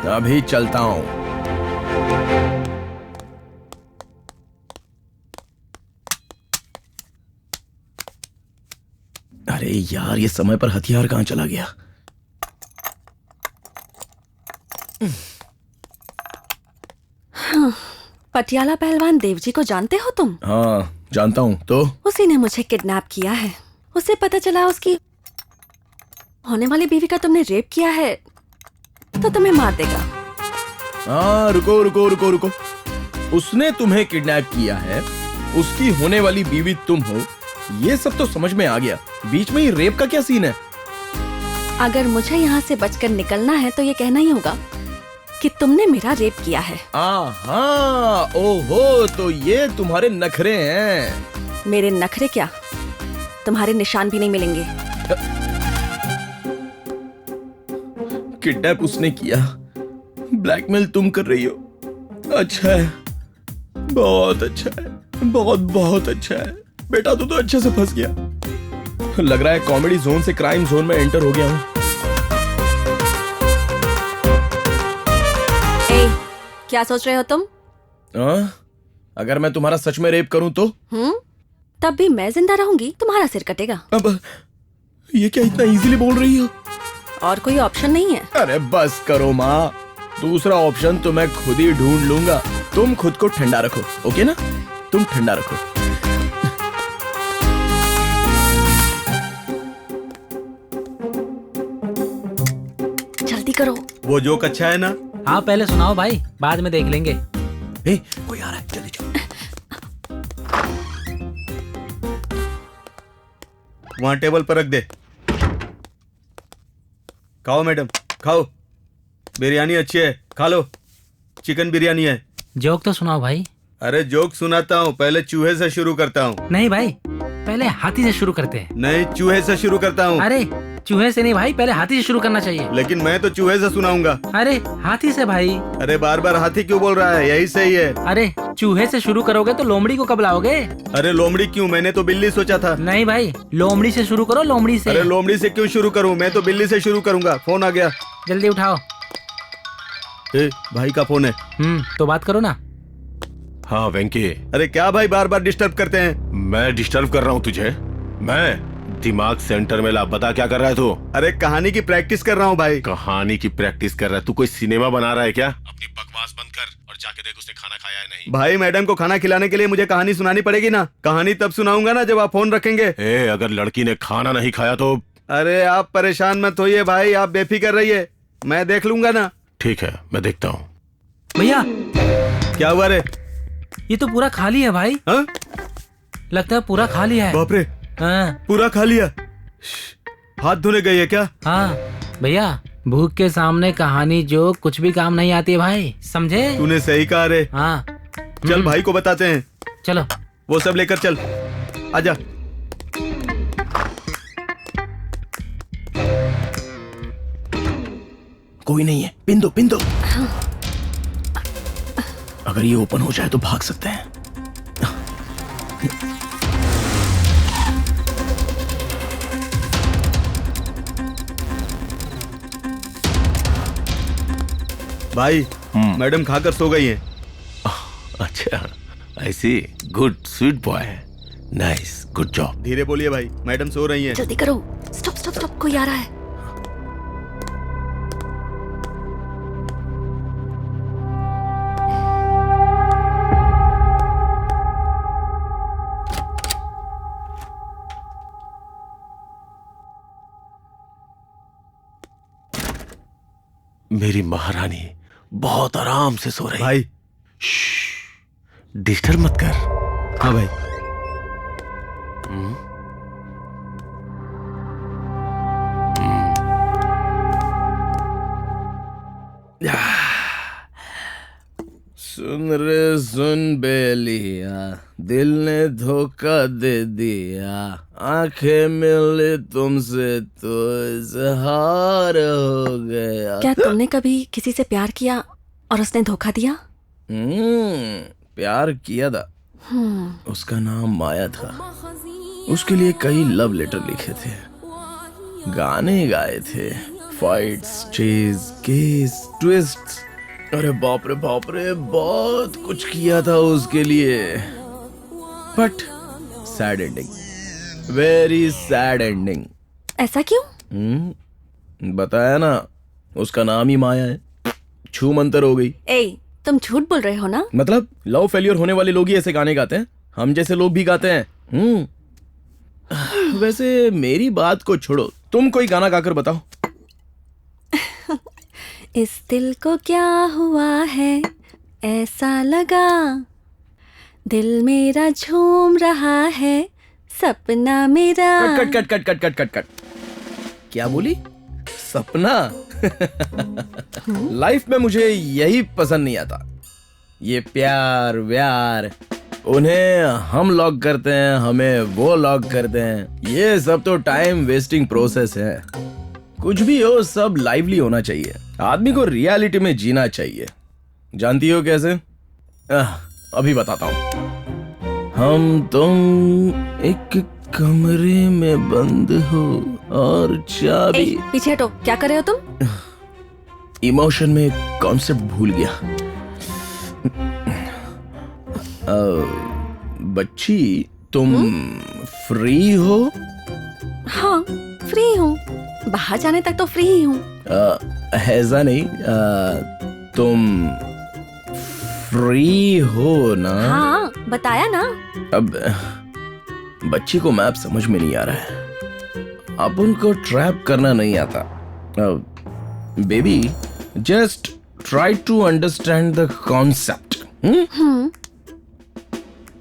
अभी चलता हूं। अरे यार, ये समय पर हथियार कहां चला गया? पटियाला पहलवान देवजी को जानते हो तुम? हाँ जानता हूँ। तो उसी ने मुझे किडनैप किया है। उसे पता चला उसकी होने वाली बीवी का तुमने रेप किया है, तो तुम्हें मार देगा। हाँ, रुको रुको रुको रुको। उसने तुम्हें किडनैप किया है, उसकी होने वाली बीवी तुम हो, ये सब तो समझ में आ गया। बीच में ही रेप का क्या सीन है? अगर मुझे यहाँ से बचकर निकलना है तो ये कहना ही होगा कि तुमने मेरा रेप किया है। हाँ, ओहो, तो ये तुम्हारे नखरे हैं। मेरे नखरे क्या, तुम्हारे निशान भी नहीं मिलेंगे। किडनैप उसने किया, ब्लैकमेल तुम कर रही हो। अच्छा है, बहुत अच्छा है, बहुत बहुत अच्छा है। बेटा तू तो अच्छे से फंस गया। लग रहा है कॉमेडी जोन से क्राइम जोन में एंटर हो गया हूँ। क्या सोच रहे हो तुम? अगर मैं तुम्हारा सच में रेप करूं तो? तब भी मैं जिंदा रहूंगी, तुम्हारा सिर कटेगा। अब ये क्या इतना इजीली बोल रही हो? और कोई ऑप्शन नहीं है। अरे बस करो माँ, दूसरा ऑप्शन तो मैं खुद ही ढूंढ लूंगा। तुम खुद को ठंडा रखो, ओके ना? तुम ठंडा रखो। जल्दी करो। वो जोक अच्छा है ना? हाँ पहले सुनाओ भाई, बाद में देख लेंगे। कोई आ रहा है, जल्दी चलो। वहां टेबल पर रख दे। खाओ मैडम, खाओ। बिरयानी अच्छी है, खा लो। चिकन बिरयानी है। जोक तो सुनाओ भाई। अरे जोक सुनाता हूँ, पहले चूहे से शुरू करता हूँ। नहीं भाई, पहले हाथी से शुरू करते हैं। नहीं, चूहे से शुरू करता हूँ। अरे चूहे से नहीं भाई, पहले हाथी से शुरू करना चाहिए। लेकिन मैं तो चूहे से सुनाऊंगा। अरे हाथी से भाई। अरे बार बार हाथी क्यों बोल रहा है? यही सही है। अरे चूहे से शुरू करोगे तो लोमड़ी को कब लाओगे? अरे लोमड़ी क्यों? मैंने तो बिल्ली सोचा था। नहीं भाई, लोमड़ी से शुरू करो, लोमड़ी से। अरे लोमड़ी से क्यों शुरू करूं? मैं तो बिल्ली से शुरू करूंगा। फोन आ गया, जल्दी उठाओ। भाई का फोन है। तो बात करो ना। हाँ वेंकी। अरे क्या भाई बार बार डिस्टर्ब करते हैं? मैं डिस्टर्ब कर रहा हूँ तुझे? मैं दिमाग सेंटर में ला। बता क्या कर रहा है तू? अरे कहानी की प्रैक्टिस कर रहा हूँ भाई। कहानी की प्रैक्टिस कर रहा है? तू कोई सिनेमा बना रहा है क्या? अपनी बकवास बंद कर और जाके देख उसने खाना खाया है नहीं। भाई मैडम को खाना खिलाने के लिए मुझे कहानी सुनानी पड़ेगी ना। कहानी तब सुनाऊंगा ना जब आप फोन रखेंगे। अगर लड़की ने खाना नहीं खाया तो? अरे आप परेशान मत होइए भाई, आप बेफिक्र रहिए, मैं देख लूंगा ना। ठीक है, मैं देखता हूँ। भैया क्या हुआ रे? ये तो पूरा खाली है भाई। हाँ? लगता है पूरा खाली है। बाप रे, हाँ। पूरा खा लिया? हाथ धोने गई है क्या? हाँ भैया, भूख के सामने कहानी जो कुछ भी काम नहीं आती है भाई, समझे? तूने सही कहा रे। हाँ चल भाई को बताते हैं। चलो। वो सब लेकर चल, आजा। कोई नहीं है, पिन दो पिन दो। अगर ये ओपन हो जाए तो भाग सकते हैं। भाई मैडम खाकर सो गई हैं। अच्छा, ऐसी। Good, sweet boy, nice, good job. धीरे बोलिए भाई, मैडम सो रही हैं। जल्दी करो। स्टॉप स्टॉप स्टॉप, कोई आ रहा है। मेरी महारानी बहुत आराम से सो रही। भाई डिस्टर्ब मत कर। हाँ भाई। सुन रे सुन बेलिया, दिल ने धोखा दे दिया, आंखें मिली तुमसे तो इजहार हो गया। क्या तुमने कभी किसी से प्यार किया और उसने धोखा दिया? प्यार किया था। उसका नाम माया था। उसके लिए कई लव लेटर लिखे थे, गाने गाए थे, फाइट्स, चेज, केस, ट्विस्ट्स। अरे बाप रे बाप रे, बहुत कुछ किया था उसके लिए। But sad ending, very sad ending. ऐसा क्यों? बताया ना, उसका नाम ही माया है। छू मंतर हो गई। तुम झूठ बोल रहे हो ना? मतलब लव फेलियर होने वाले लोग ही ऐसे गाने गाते हैं, हम जैसे लोग भी गाते हैं। वैसे मेरी बात को छोड़ो, तुम कोई गाना गाकर बताओ। इस दिल को क्या हुआ है, ऐसा लगा दिल मेरा झूम रहा है, सपना मेरा। Cut cut cut cut cut cut cut. क्या बोली? सपना? लाइफ में मुझे यही पसंद नहीं आता, ये प्यार व्यार। उन्हें हम लॉक करते हैं, हमें वो लॉक करते हैं। ये सब तो टाइम वेस्टिंग प्रोसेस है। कुछ भी हो, सब लाइवली होना चाहिए। आदमी को रियलिटी में जीना चाहिए। जानती हो कैसे? अभी बताता हूँ। हम तुम एक कमरे में बंद हो और चाबी। पीछे हटो, क्या कर रहे हो तुम? इमोशन में कॉन्सेप्ट भूल गया। बच्ची, तुम फ्री हो? हाँ, फ्री हूँ। बाहर जाने तक तो फ्री ही हूँ। ऐसा नहीं, तुम फ्री हो ना? हाँ, बताया ना। अब बच्ची को मैप समझ में नहीं आ रहा है। अब उनको ट्रैप करना नहीं आता। Baby, just try to understand the concept.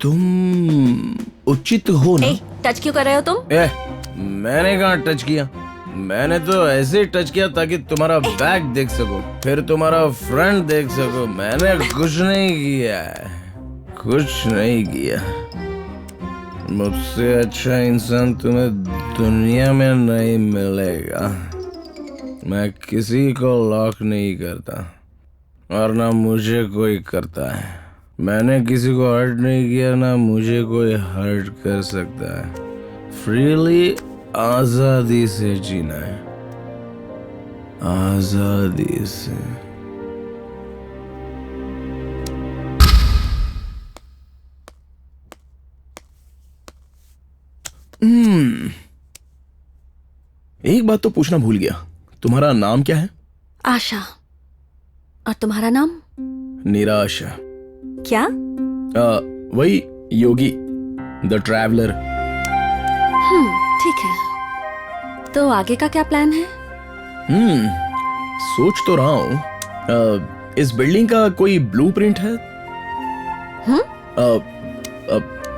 तुम उचित हो ना? टच क्यों कर रहे हो तुम? मैंने कहाँ टच किया? मैंने तो ऐसे टच किया ताकि तुम्हारा बैग देख सको, फिर तुम्हारा फ्रंट देख सको। मैंने कुछ नहीं किया, कुछ नहीं किया। मुझसे अच्छा इंसान तुम्हें दुनिया में नहीं मिलेगा। मैं किसी को लॉक नहीं करता और ना मुझे कोई करता है। मैंने किसी को हर्ट नहीं किया, ना मुझे कोई हर्ट कर सकता है। फ्रीली आजादी से जीना है, आजादी से। एक बात तो पूछना भूल गया, तुम्हारा नाम क्या है? आशा। और तुम्हारा नाम? निराशा। क्या? वही योगी, द ट्रैवलर। ठीक है, तो आगे का क्या प्लान है? सोच तो रहा हूँ। इस बिल्डिंग का कोई ब्लूप्रिंट है?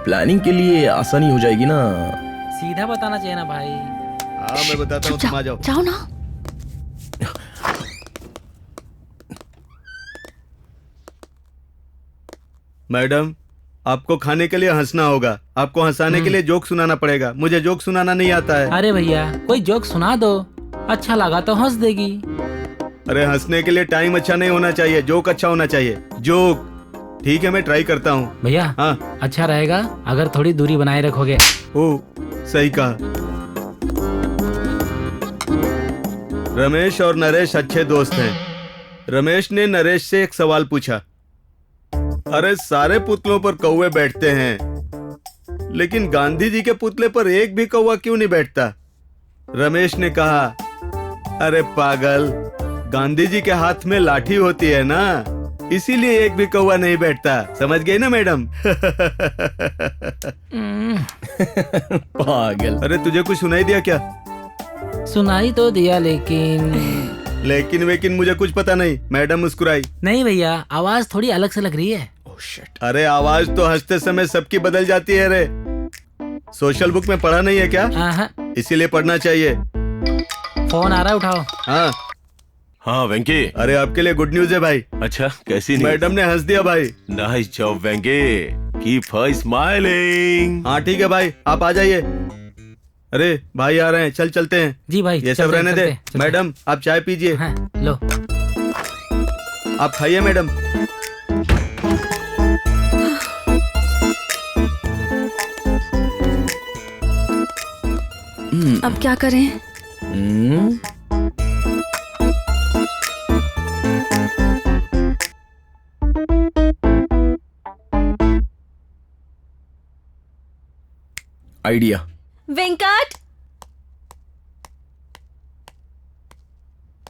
प्लानिंग के लिए आसानी हो जाएगी ना? सीधा बताना चाहिए ना भाई। हाँ, मैं बताता हूँ, तुम आ जाओ। जाओ ना। मैडम, आपको खाने के लिए हंसना होगा। आपको हंसाने के लिए जोक सुनाना पड़ेगा। मुझे जोक सुनाना नहीं आता है। अरे भैया, कोई जोक सुना दो, अच्छा लगा तो हंस देगी। अरे हंसने के लिए टाइम अच्छा नहीं होना चाहिए, जोक अच्छा होना चाहिए। जोक। ठीक है, मैं ट्राई करता हूँ। भैया, हाँ, अच्छा रहेगा अगर थोड़ी दूरी बनाए रखोगे। ओ, सही कहा। रमेश और नरेश अच्छे दोस्त हैं। रमेश ने नरेश से एक सवाल पूछा। अरे सारे पुतलों पर कौवे बैठते हैं, लेकिन गांधी जी के पुतले पर एक भी कौवा क्यों नहीं बैठता? रमेश ने कहा, अरे पागल, गांधी जी के हाथ में लाठी होती है ना, इसीलिए एक भी कौवा नहीं बैठता। समझ गए ना मैडम? पागल। अरे तुझे कुछ सुनाई दिया क्या? सुनाई तो दिया, लेकिन लेकिन मुझे कुछ पता नहीं। मैडम मुस्कुराई। नहीं भैया, आवाज थोड़ी अलग से लग रही है। अरे आवाज तो हंसते समय सबकी बदल जाती है। रे सोशल बुक में पढ़ा नहीं है क्या? इसीलिए पढ़ना चाहिए। फोन आ रहा है, उठाओ। हाँ हाँ वेंकी। अरे आपके लिए गुड न्यूज है भाई। अच्छा, कैसी न्यूज़? मैडम ने हंस दिया भाई। नाइस जॉब वेंकी, कीप हर स्माइलिंग। हाँ ठीक है भाई, आप आ जाइए। अरे भाई आ रहे हैं, चलते हैं। जी भाई, ये सब रहने दे। मैडम आप चाय पीजिए। हाँ, लो। आप खाइए मैडम। अब क्या करें? आइडिया। वेंकट,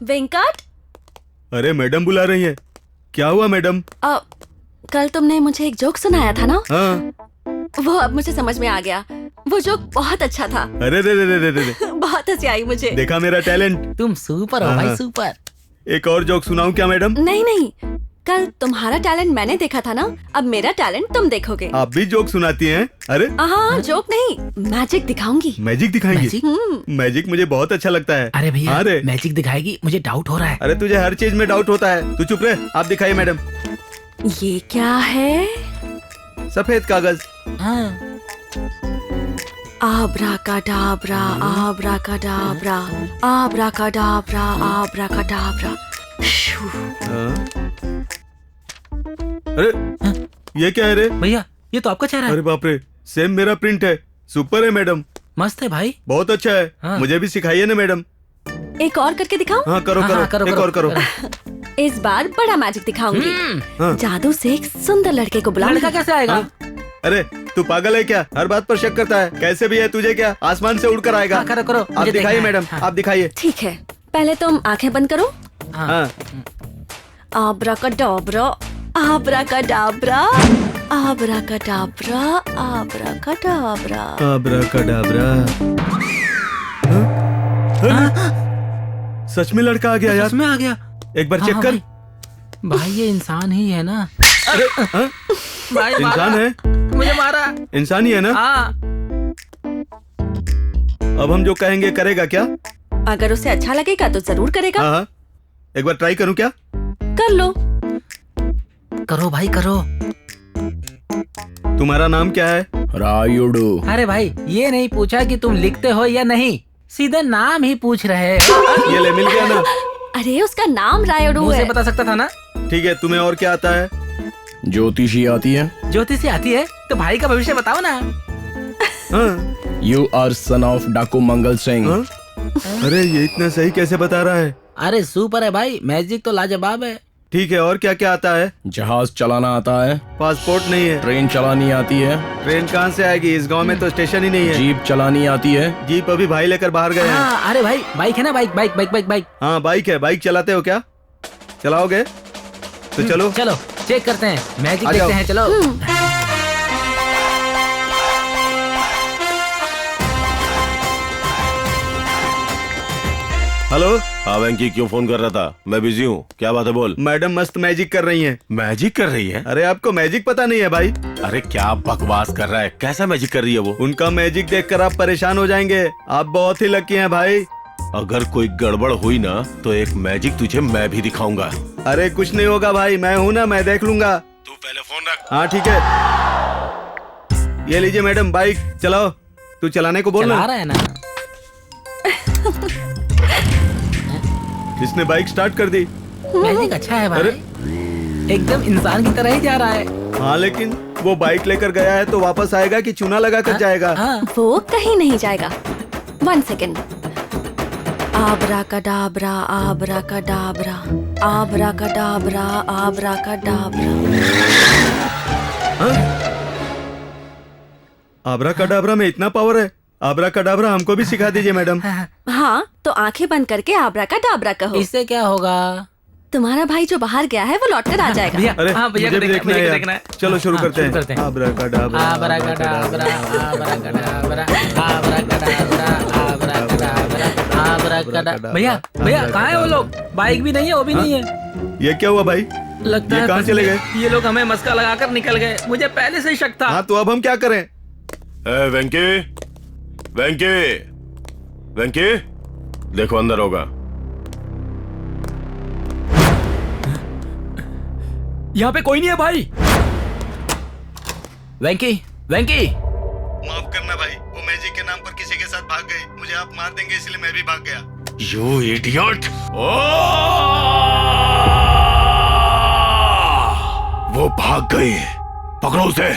वेंकट। अरे मैडम बुला रही है। क्या हुआ मैडम? कल तुमने मुझे एक जोक सुनाया था ना? हाँ। वो अब मुझे समझ में आ गया। वो जोक बहुत अच्छा था। अरे रे रे रे रे रे। बहुत हंसी आई मुझे। देखा मेरा टैलेंट? तुम सुपर हो भाई, सुपर। एक और जोक सुनाऊं क्या मैडम? नहीं नहीं, कल तुम्हारा टैलेंट मैंने देखा था ना, अब मेरा टैलेंट तुम देखोगे। आप भी जोक सुनाती हैं? अरे हाँ, जोक नहीं, मैजिक दिखाऊंगी। मैजिक दिखाएंगी? मैजिक? मैजिक मुझे बहुत अच्छा लगता है। अरे भैया, अरे मैजिक दिखाएगी, मुझे डाउट हो रहा है। अरे तुझे हर चीज में डाउट होता है, तू चुप रहे। आप दिखाइए मैडम। ये क्या है? सफेद कागज। हाँ। आब्राकाडाब्रा, आब्राकाडाब्रा, आब्राकाडाब्रा, आब्राकाडाब्रा। शू। अरे ये क्या है रे? भैया, ये तो आपका चेहरा है। अरे बाप रे, सेम मेरा प्रिंट है। सुपर है मैडम, मस्त है भाई। बहुत अच्छा है। हाँ। मुझे भी सिखाइए ना मैडम। एक और करके दिखाऊं? हाँ करो हाँ, करो, हाँ, करो, एक करो, और करो। इस बार बड़ा मैजिक दिखाऊंगी। हाँ। जादू से एक सुंदर लड़के को बुलाऊंगी। लड़का कैसे आएगा? अरे तू पागल है क्या? हर बात पर शक करता है। कैसे भी है, तुझे क्या आसमान से उड़कर आएगा? हाँ, करो करो, आप मुझे दिखाइए देखना है। मैडम, हाँ। आप दिखाइए। ठीक है, पहले तुम आंखें बंद करो। हाँ। आब्राकाडाब्रा, आब्राकाडाब्रा, आब्राकाडाब्रा, आब्राकाडाब्रा। आब्राकाडाब्रा। सच में लड़का आ गया यार। सच में आ गया। एक बार हाँ, चेक हाँ, कर। भाई ये इंसान ही है ना? अरे हाँ? भाई इंसान मारा। है? मुझे मारा। इंसान ही है ना? हाँ। अब हम जो कहेंगे करेगा क्या? अगर उसे अच्छा लगेगा तो जरूर करेगा। हाँ हाँ, एक बार ट्राई करूं क्या? कर लो। करो भाई करो। तुम्हारा नाम क्या है? रायुडू। अरे भाई, ये नहीं पूछा कि तुम लिखते हो या नहीं, सीधे नाम ही पूछ रहे। ये ले, मिल गया ना? अरे उसका नाम रायुडू मुझे है। बता सकता था ना। ठीक है, तुम्हें और क्या आता है? ज्योतिषी आती है। ज्योतिषी आती है तो भाई का भविष्य बताओ ना। हाँ? यू आर सन ऑफ डाकू मंगल सिंह। हाँ? अरे ये इतना सही कैसे बता रहा है? अरे सुपर है भाई, मैजिक तो लाजवाब है। ठीक है, और क्या क्या आता है? जहाज चलाना आता है। पासपोर्ट नहीं है। ट्रेन चलानी आती है। ट्रेन कहाँ से आएगी? इस गांव में तो स्टेशन ही नहीं है। जीप चलानी आती है। जीप अभी भाई लेकर बाहर गए हैं। हाँ, अरे भाई बाइक है ना, bike bike bike bike bike. हाँ बाइक है। बाइक चलाते हो क्या? चलाओगे तो चलो। चलो चेक करते हैं, मैजिक आ देखते जाओ। हैं, चलो। हेलो हाँ वेंकी, क्यों फोन कर रहा था? मैं बिजी हूँ, क्या बात है बोल। मैडम मस्त मैजिक कर रही हैं। मैजिक कर रही है? अरे आपको मैजिक पता नहीं है भाई? अरे क्या बकवास कर रहा है, कैसा मैजिक कर रही है वो? उनका मैजिक देखकर आप परेशान हो जाएंगे। आप बहुत ही लकी हैं भाई। अगर कोई गड़बड़ हुई ना तो एक मैजिक तुझे मैं भी दिखाऊंगा। अरे कुछ नहीं होगा भाई, मैं हूँ ना, मैं देख लूंगा। तू पहले फोन रख। हाँ ठीक है, ये लीजिए मैडम, बाइक चलाओ। तू चलाने को बोल चला ना। रहा है ना। इसने बाइक स्टार्ट कर दी। मैजिक अच्छा है भाई, एकदम इंसान की तरह ही जा रहा है। हाँ लेकिन वो बाइक लेकर गया है तो वापस आएगा कि चूना लगा कर जाएगा? हाँ। वो कहीं नहीं जाएगा। 1 सेकेंड। आब्राकाडाब्रा, आब्राकाडाब्रा, आब्राकाडाब्रा, आब्राकाडाब्रा। आब्राकाडाब्रा में इतना पावर है? आब्राकाडाब्रा हमको भी सिखा दीजिए मैडम। हाँ, तो आंखें बंद करके आब्राकाडाब्रा कहो। इससे क्या होगा? तुम्हारा भाई जो बाहर गया है वो लौट कर आ जाएगा। भैया, अरे हाँ, भैया मुझे को भी देखना देखना है है, यार। देखना है। चलो शुरू हाँ, करते शुरू करते हैं। हैं। आब्राकाडाब्रा, आब्राकाडाब्रा, आब्राकाडाब्रा, आब्राकाडाब्रा, आब्राकाडाब्रा, आब्राकाडाब्रा। भैया भैया, कहाँ है वो लोग? बाइक भी नहीं है, वो भी नहीं है। ये क्या हुआ भाई? लगता ये है कहाँ फंस चले गए। गए? ये लोग हमें मस्का लगाकर निकल गए, मुझे पहले से ही शक था। हाँ तो अब हम क्या करें? ए वेंकी, वेंकी, वेंकी, देखो अंदर होगा। यहाँ पे कोई नहीं है भाई। वेंकी, वेंकी। माफ करना भाई, वो मैजिक के नाम पर किसी के साथ भाग गए। मुझे आप मार देंगे इसलिए मैं भी भाग गया। You idiot! वो भाग गई, पकड़ो उसे।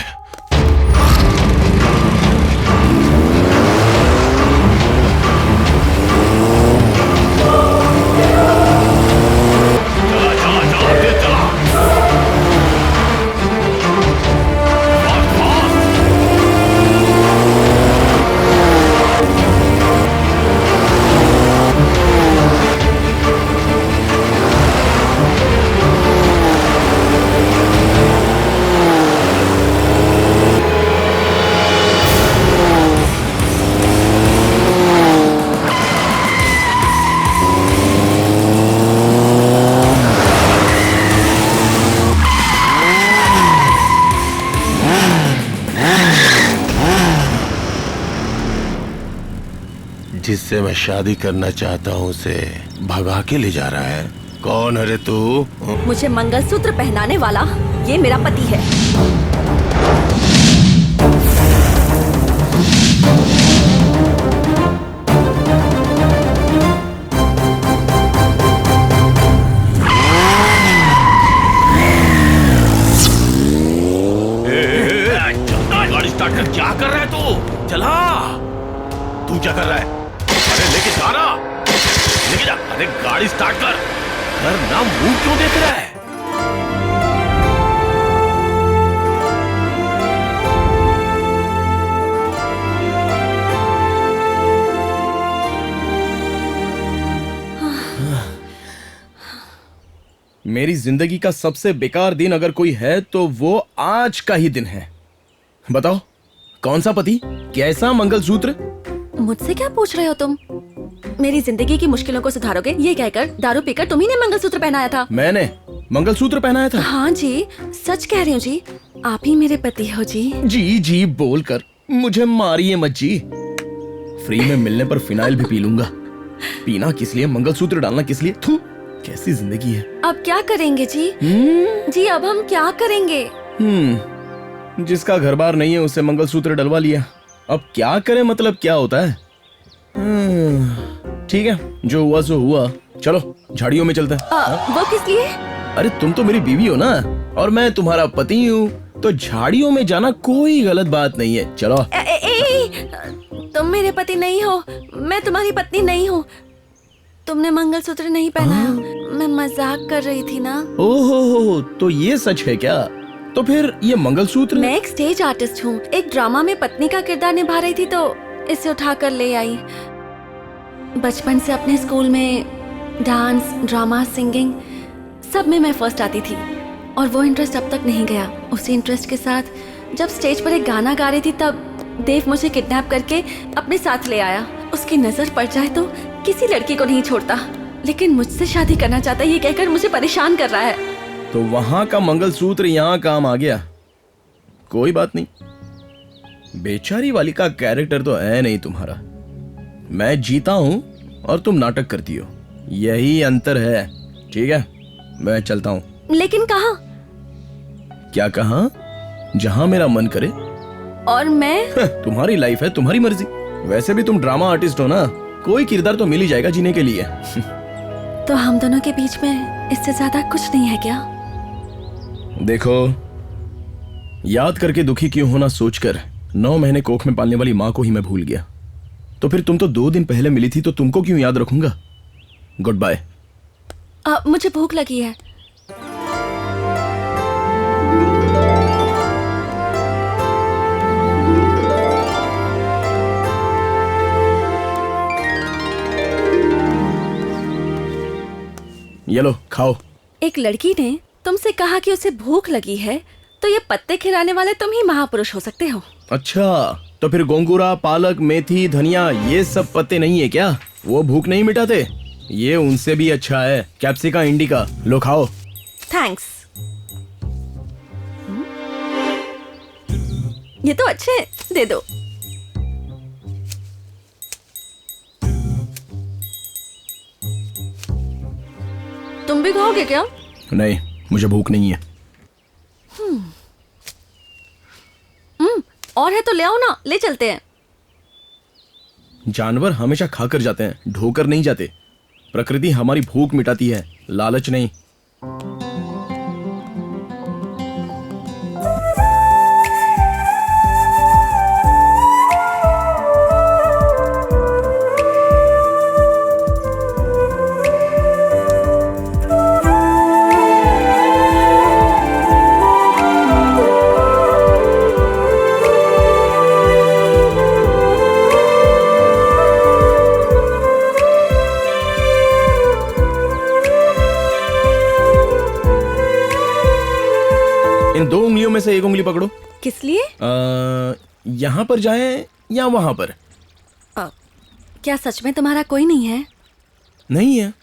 जिससे मैं शादी करना चाहता हूँ उसे भगा के ले जा रहा है। कौन है रे तू? मुझे मंगलसूत्र पहनाने वाला ये मेरा पति है। गाड़ी स्टार्ट कर। क्या कर रहा है तू? चला। तू क्या कर रहा है? अरे लेके जा ना, लेके जा। अरे गाड़ी स्टार्ट कर। ना मुंह क्यों देख रहा है? मेरी जिंदगी का सबसे बेकार दिन अगर कोई है तो वो आज का ही दिन है। बताओ कौन सा पति, कैसा मंगलसूत्र? मुझसे क्या पूछ रहे हो तुम? मेरी जिंदगी की मुश्किलों को सुधारोगे ये कहकर दारू पीकर तुम ही ने मंगलसूत्र पहनाया था। मैंने मंगलसूत्र पहनाया था? हाँ जी, सच कह रही हूँ जी, आप ही मेरे पति हो जी। जी जी बोलकर मुझे मारिए मत जी। फ्री में मिलने पर फिनाइल भी पी लूंगा। पीना किस लिए, मंगलसूत्र डालना किस लिए? थू, कैसी जिंदगी है। अब क्या करेंगे जी? जी अब हम क्या करेंगे? जिसका घर बार नहीं है उसे मंगलसूत्र डलवा लिया, अब क्या करें, मतलब क्या होता है। ठीक है, जो हुआ सो हुआ। चलो झाड़ियों में चलते हैं। वो किस लिए? अरे तुम तो मेरी बीवी हो ना, और मैं तुम्हारा पति हूँ, तो झाड़ियों में जाना कोई गलत बात नहीं है। चलो। तुम मेरे पति नहीं हो, मैं तुम्हारी पत्नी नहीं हूँ। तुमने मंगलसूत्र नहीं पहनाया, मैं मजाक कर रही थी ना। ओहो, तो ये सच है क्या? तो फिर ये मंगलसूत्र? मैं एक स्टेज आर्टिस्ट हूँ, एक ड्रामा में पत्नी का किरदार निभा रही थी तो इसे उठाकर ले आई। बचपन से अपने स्कूल में डांस, ड्रामा, सिंगिंग सब में मैं फर्स्ट आती थी और वो इंटरेस्ट अब तक नहीं गया। उसी इंटरेस्ट के साथ जब स्टेज पर एक गाना गा रही थी तब देव मुझे किडनैप करके अपने साथ ले आया। उसकी नजर पड़ जाए तो किसी लड़की को नहीं छोड़ता, लेकिन मुझसे शादी करना चाहता है ये कहकर मुझे परेशान कर रहा है। तो वहां का मंगलसूत्र यहाँ काम आ गया। कोई बात नहीं, बेचारी वाली का कैरेक्टर तो है नहीं तुम्हारा। मैं जीता हूं और तुम नाटक करती हो, यही अंतर है। ठीक है, मैं चलता हूं। लेकिन कहाँ? क्या कहाँ? जहां मेरा मन करे। और मैं? तुम्हारी लाइफ है, तुम्हारी मर्जी। वैसे भी तुम ड्रामा आर्टिस्ट हो ना, कोई किरदार तो मिल ही जाएगा जीने के लिए। तो हम दोनों के बीच में इससे ज्यादा कुछ नहीं है क्या? देखो, याद करके दुखी क्यों होना सोचकर 9 महीने कोख में पालने वाली माँ को ही मैं भूल गया। तो फिर तुम तो 2 दिन पहले मिली थी, तो तुमको क्यों याद रखूंगा। Goodbye. मुझे भूख लगी है। ये लो, खाओ। एक लड़की ने तुमसे कहा कि उसे भूख लगी है, तो ये पत्ते खिलाने वाले तुम ही महापुरुष हो सकते हो। अच्छा, तो फिर गोंगूरा, पालक, मेथी, धनिया ये सब पत्ते नहीं है क्या? वो भूख नहीं मिटाते? ये उनसे भी अच्छा है, कैप्सिका इंडिका। लो खाओ। थैंक्स। ये तो अच्छे हैं, दे दो। तुम भी खाओगे क्या? नहीं, मुझे भूख नहीं है। और है तो ले आओ ना, ले चलते हैं। जानवर हमेशा खाकर जाते हैं, ढोकर नहीं जाते। प्रकृति हमारी भूख मिटाती है, लालच नहीं। इन 2 उंगलियों में से एक उंगली पकड़ो। किस लिए? यहाँ पर जाएं या वहां पर? क्या सच में तुम्हारा कोई नहीं है? नहीं है।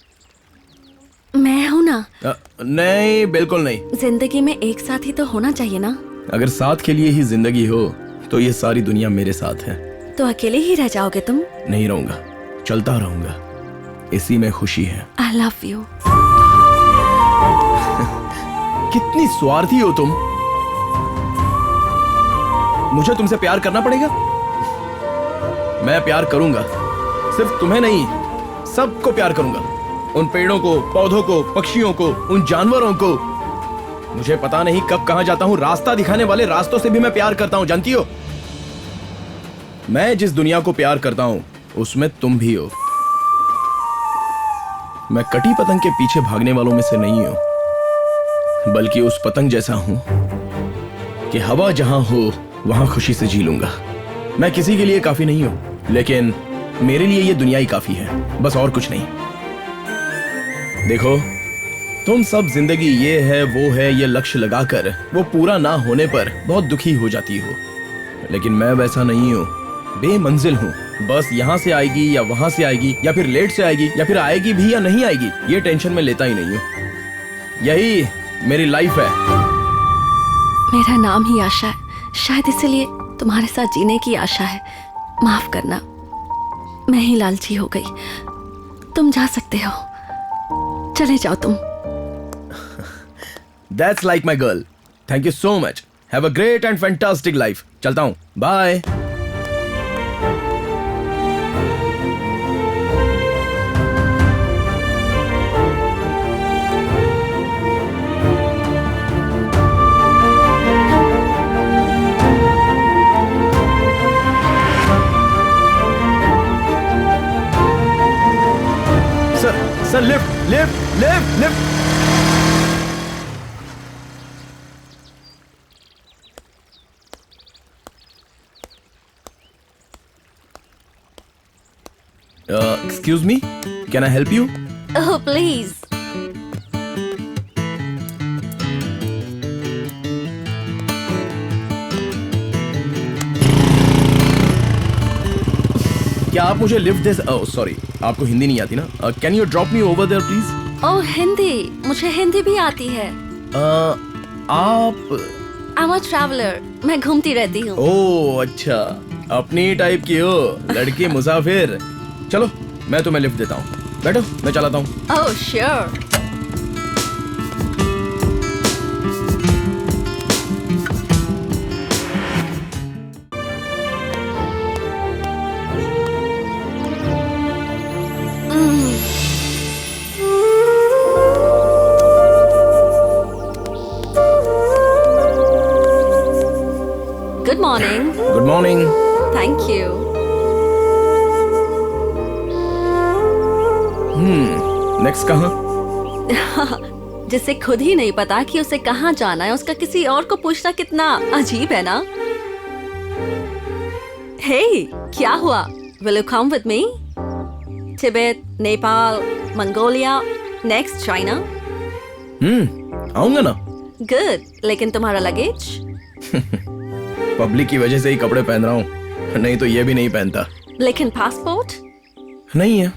मैं हूं ना। नहीं, बिल्कुल नहीं। जिंदगी में एक साथ ही तो होना चाहिए ना। अगर साथ के लिए ही जिंदगी हो तो ये सारी दुनिया मेरे साथ है। तो अकेले ही रह जाओगे तुम? नहीं रहूंगा। चलता रहूंगा, इसी में खुशी है। I love you. कितनी स्वार्थी हो तुम। मुझे तुमसे प्यार करना पड़ेगा? मैं प्यार करूंगा, सिर्फ तुम्हें नहीं, सबको प्यार करूंगा। उन पेड़ों को, पौधों को, पक्षियों को, उन जानवरों को। मुझे पता नहीं कब कहां जाता हूं, रास्ता दिखाने वाले रास्तों से भी मैं प्यार करता हूं, जानती हो? मैं जिस दुनिया को प्यार करता हूं उसमें तुम भी हो। मैं कटी पतंग के पीछे भागने वालों में से नहीं हूं, बल्कि उस पतंग जैसा हूं कि हवा जहां हो वहां खुशी से जी लूंगा। मैं किसी के लिए काफी नहीं हूं, लेकिन मेरे लिए ये दुनिया ही काफी है, बस और कुछ नहीं। देखो, तुम सब जिंदगी ये है वो है ये लक्ष्य लगाकर वो पूरा ना होने पर बहुत दुखी हो जाती हो, लेकिन मैं वैसा नहीं हूं। बेमंजिल हूं, बस यहां से आएगी या वहां से आएगी, या फिर लेट से आएगी, या फिर आएगी भी या नहीं आएगी, ये टेंशन में लेता ही नहीं हूं। यही मेरी लाइफ है। मेरा नाम ही आशा है, शायद इसीलिए तुम्हारे साथ जीने की आशा है। माफ करना, मैं ही लालची हो गई। तुम जा सकते हो, चले जाओ तुम। That's like my girl. Thank you so much. Have a great and fantastic life. चलता हूं, bye. Sir lift lift lift lift. Excuse me, can I help you? Oh, please. क्या आप मुझे लिफ्ट दे? सॉरी, आपको हिंदी नहीं आती ना? Can you drop me over there please? Oh, Hindi, मुझे हिंदी भी आती है। आप? आई एम अ ट्रैवलर, मैं घूमती रहती हूँ। ओह अच्छा, अपनी टाइप की हो, लड़की मुसाफिर। चलो, मैं तुम्हें लिफ्ट देता हूँ, बैठो, मैं चलाता हूँ। Oh sure. Good morning. Good morning. Thank you. Next कहाँ? जिसे खुद ही नहीं पता कि उसे कहाँ जाना है, उसका किसी और को पूछना कितना अजीब है ना? Hey, क्या हुआ? Will you come with me? Tibet, Nepal, Mongolia, next China. आऊंगा ना। Good. लेकिन तुम्हारा लगेज? पब्लिक की वजह से ही कपड़े पहन रहा हूँ, नहीं तो ये भी नहीं पहनता। लेकिन पासपोर्ट? नहीं है।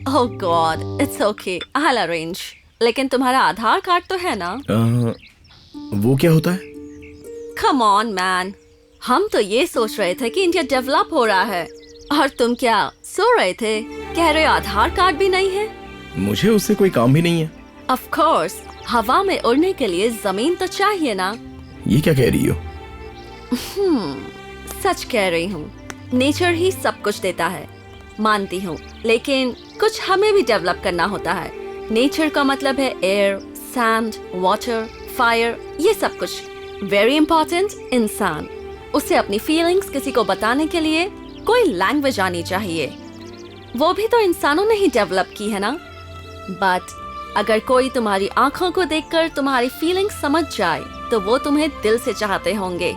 Oh God, it's okay. I'll arrange. लेकिन तुम्हारा आधार कार्ड तो है ना? वो क्या होता है? Come on, man. हम तो ये सोच रहे थे कि इंडिया डेवलप हो रहा है, और तुम क्या सो रहे थे? कह रहे हो आधार कार्ड भी नहीं है? मुझे उससे कोई काम भी नहीं है। Of course, हवा में उड़ने के लिए जमीन तो चाहिए ना? ये क्या कह रही हो? सच कह रही हूँ। नेचर ही सब कुछ देता है, मानती हूँ, लेकिन कुछ हमें भी डेवलप करना होता है। नेचर का मतलब है एयर, सैंड, वाटर, फायर, ये सब कुछ। वेरी इंपॉर्टेंट, इंसान। उसे अपनी फीलिंग्स किसी को बताने के लिए कोई लैंग्वेज आनी चाहिए। वो भी तो इंसानों ने ही डेवलप की है ना? बट अगर कोई तुम्हारी आंखों को देखकर तुम्हारी फीलिंग्स समझ जाए तो वो तुम्हें दिल से चाहते होंगे।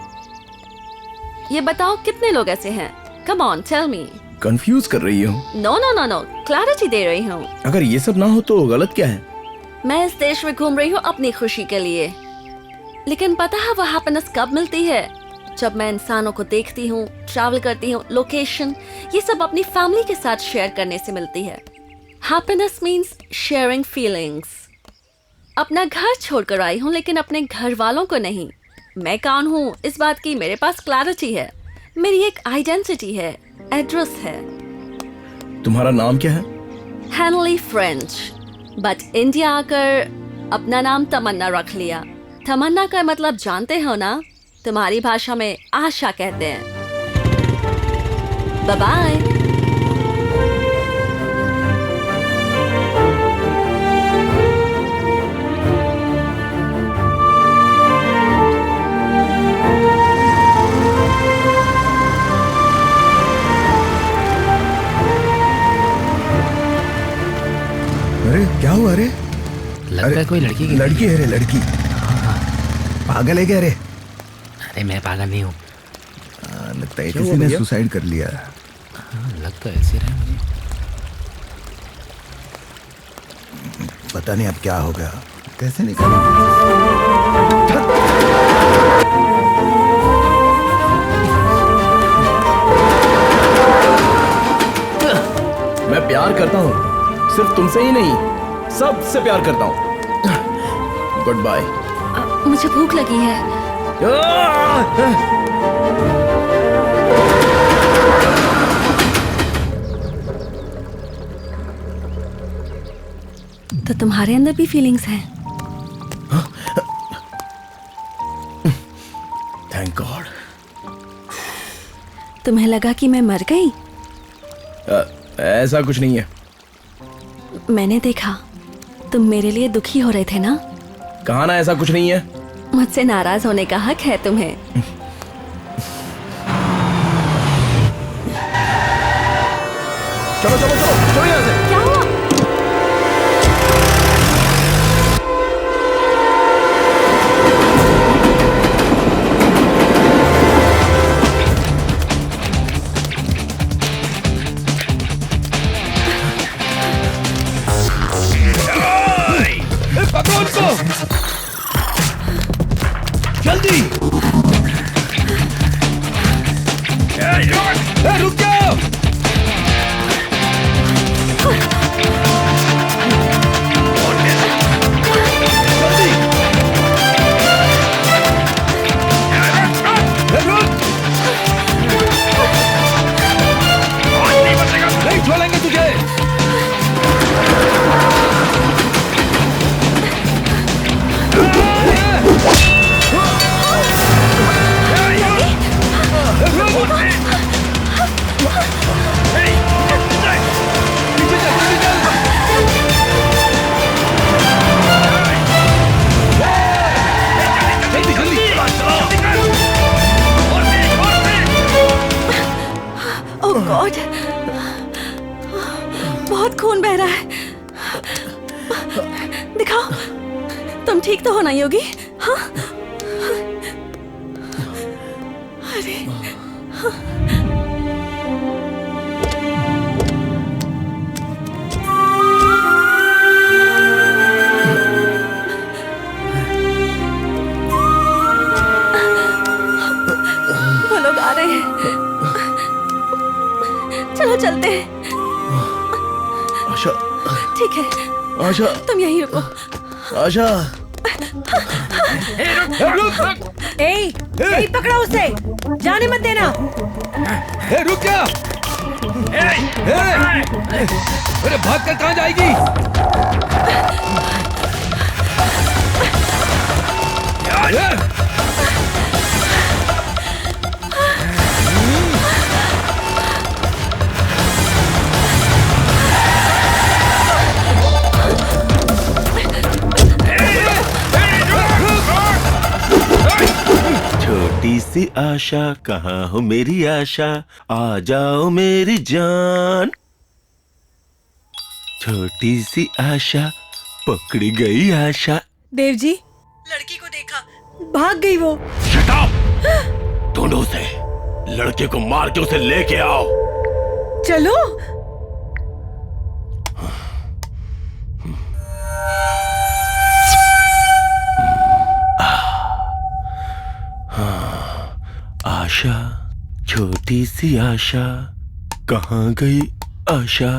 ये बताओ कितने लोग ऐसे हैं? Come on, tell me. Confuse कर रही हो? No no no no, clarity दे रही हूँ। अगर ये सब ना हो तो गलत क्या है? मैं इस देश में घूम रही हूँ अपनी खुशी के लिए, लेकिन पता है वो हैप्पीनेस कब मिलती है? जब मैं इंसानों को देखती हूँ, ट्रैवल करती हूँ, लोकेशन, ये सब अपनी फैमिली के साथ शेयर करने से मिलती है। Happiness means sharing feelings. अपना घर छोड़कर आई हूँ, लेकिन अपने घर वालों को नहीं। मैं कौन हूँ इस बात की मेरे पास क्लैरिटी है। मेरी एक आइडेंटिटी है, एड्रेस है। तुम्हारा नाम क्या है? हेनली फ्रेंच, बट इंडिया आकर अपना नाम तमन्ना रख लिया। तमन्ना का मतलब जानते हो ना? तुम्हारी भाषा में आशा कहते हैं। Bye bye. अरे क्या हुआ? अरे लगता है कोई लड़की की। लड़की है रे, लड़की। पागल है क्या रे? अरे मैं पागल नहीं हूँ। लगता है किसी ने सुसाइड कर लिया। लग तो ऐसे रहा है मुझे। पता नहीं अब क्या होगा, कैसे निकलेंगे। मैं प्यार करता हूँ, सिर्फ तुमसे ही नहीं, सबसे प्यार करता हूँ। Goodbye. मुझे भूख लगी है। तो तुम्हारे अंदर भी फीलिंग्स हैं? Thank God. तुम्हें लगा कि मैं मर गई? ऐसा कुछ नहीं है। मैंने देखा तुम मेरे लिए दुखी हो रहे थे ना? कहा ना ऐसा कुछ नहीं है। मुझसे नाराज होने का हक है तुम्हें। चलो चलो चलो चलो यहाँ से। क्या हुआ? पकड़ो उनको, जल्दी। रुक जाओ। नहीं छोड़ेंगे तुझे। ओह गॉड, बहुत खून बह रहा है। दिखाओ, तुम ठीक तो हो ना योगी? हाँ? अरे वो लोग आ रहे हैं। चलो चलते हैं। आशा, ठीक है, आशा, तुम यहीं रुको। आशा। ए, पकड़ो उसे, जाने मत देना। रुक जा। अरे भाग कर कहाँ जाएगी? छोटी सी आशा, कहाँ हो मेरी आशा, आ जाओ मेरी जान। छोटी सी आशा, पकड़ी गई आशा। देव जी, लड़की को देखा, भाग गई वो। Shut up! ढूंढो उसे, लड़के को मार के उसे लेके आओ। चलो। आशा, छोटी सी आशा, कहाँ गई आशा,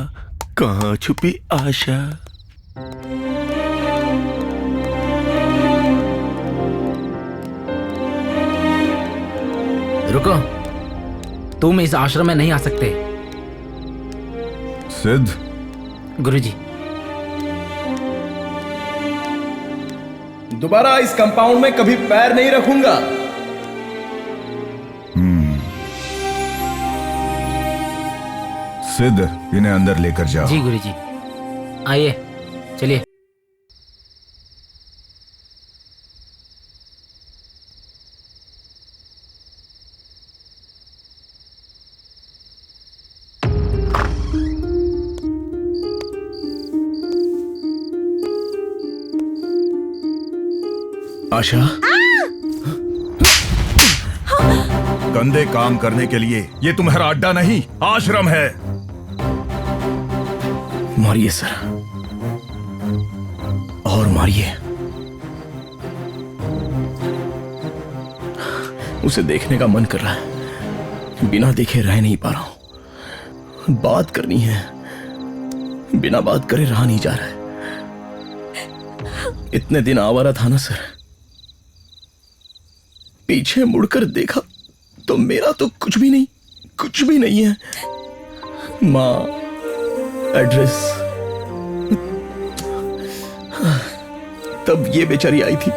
कहाँ छुपी आशा। रुको, तुम इस आश्रम में नहीं आ सकते। सिद्ध, गुरुजी। दोबारा इस कंपाउंड में कभी पैर नहीं रखूंगा। सिद्ध, इन्हें अंदर लेकर जाओ। जी गुरुजी। आइए, चलिए। आशा, गंदे काम करने के लिए ये तुम्हारा अड्डा नहीं, आश्रम है। मारिए सर, और मारिए। उसे देखने का मन कर रहा है, बिना देखे रह नहीं पा रहा हूं। बात करनी है, बिना बात करे रहा नहीं जा रहा है। इतने दिन आवारा था ना सर, पीछे मुड़कर देखा तो मेरा तो कुछ भी नहीं है। माँ, एड्रेस, तब ये बेचारी आई थी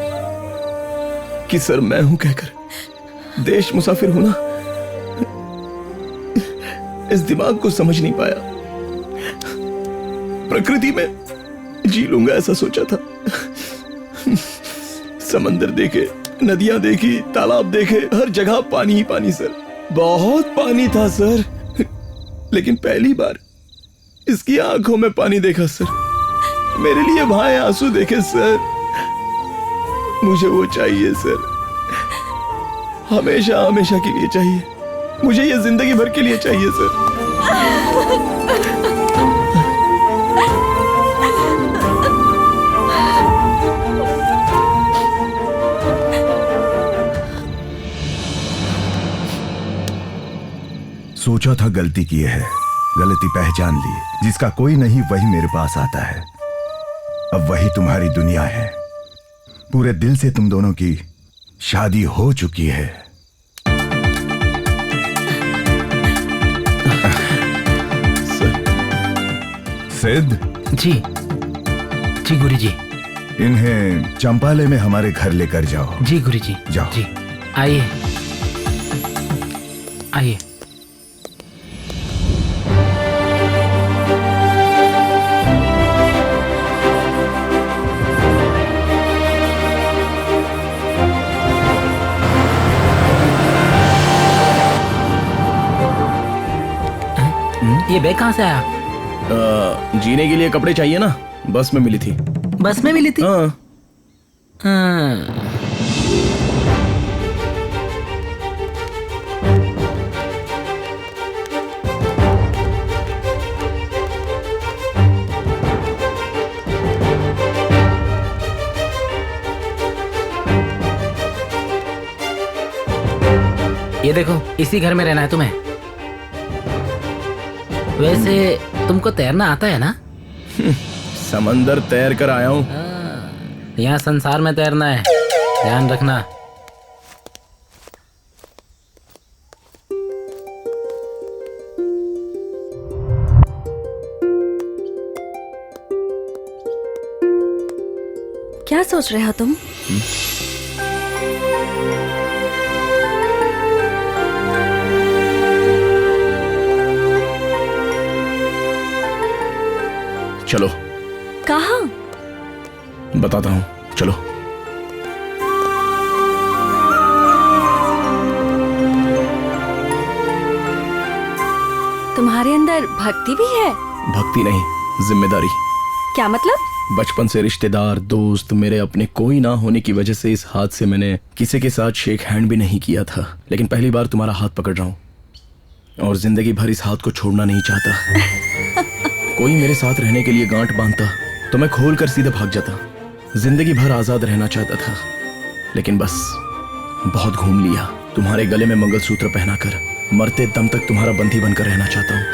कि सर मैं हूं कहकर। देश मुसाफिर हूं ना, इस दिमाग को समझ नहीं पाया। प्रकृति में जी लूंगा ऐसा सोचा था। समंदर देखे, नदियां देखी, तालाब देखे, हर जगह पानी ही पानी सर, बहुत पानी था सर। लेकिन पहली बार इसकी आंखों में पानी देखा सर, मेरे लिए भाई आंसू देखे सर। मुझे वो चाहिए सर, हमेशा हमेशा के लिए चाहिए। मुझे ये जिंदगी भर के लिए चाहिए सर। सोचा था गलती की है, गलती पहचान ली। जिसका कोई नहीं वही मेरे पास आता है। अब वही तुम्हारी दुनिया है। पूरे दिल से तुम दोनों की शादी हो चुकी है। सिद्ध जी, जी गुरुजी। इन्हें चंपाले में हमारे घर लेकर जाओ। जी गुरुजी। जाओ। जी, आइए आइए। ये बैग कहाँ से आया? जीने के लिए कपड़े चाहिए ना, बस में मिली थी। बस में मिली थी? हाँ। ये देखो, इसी घर में रहना है तुम्हें। वैसे तुमको तैरना आता है ना? समंदर तैर कर आया हूँ। यहाँ संसार में तैरना है, ध्यान रखना। क्या सोच रहे हो तुम? चलो। कहाँ? बताता हूँ, चलो। तुम्हारे अंदर भक्ति भी है? भक्ति नहीं, जिम्मेदारी। क्या मतलब? बचपन से रिश्तेदार, दोस्त, मेरे अपने कोई ना होने की वजह से इस हाथ से मैंने किसी के साथ शेक हैंड भी नहीं किया था। लेकिन पहली बार तुम्हारा हाथ पकड़ रहा हूँ और जिंदगी भर इस हाथ को छोड़ना नहीं चाहता। कोई मेरे साथ रहने के लिए गांठ बांधता तो मैं खोल कर सीधे भाग जाता। जिंदगी भर आजाद रहना चाहता था, लेकिन बस बहुत घूम लिया। तुम्हारे गले में मंगलसूत्र पहनाकर मरते दम तक तुम्हारा बंधी बनकर रहना चाहता हूँ।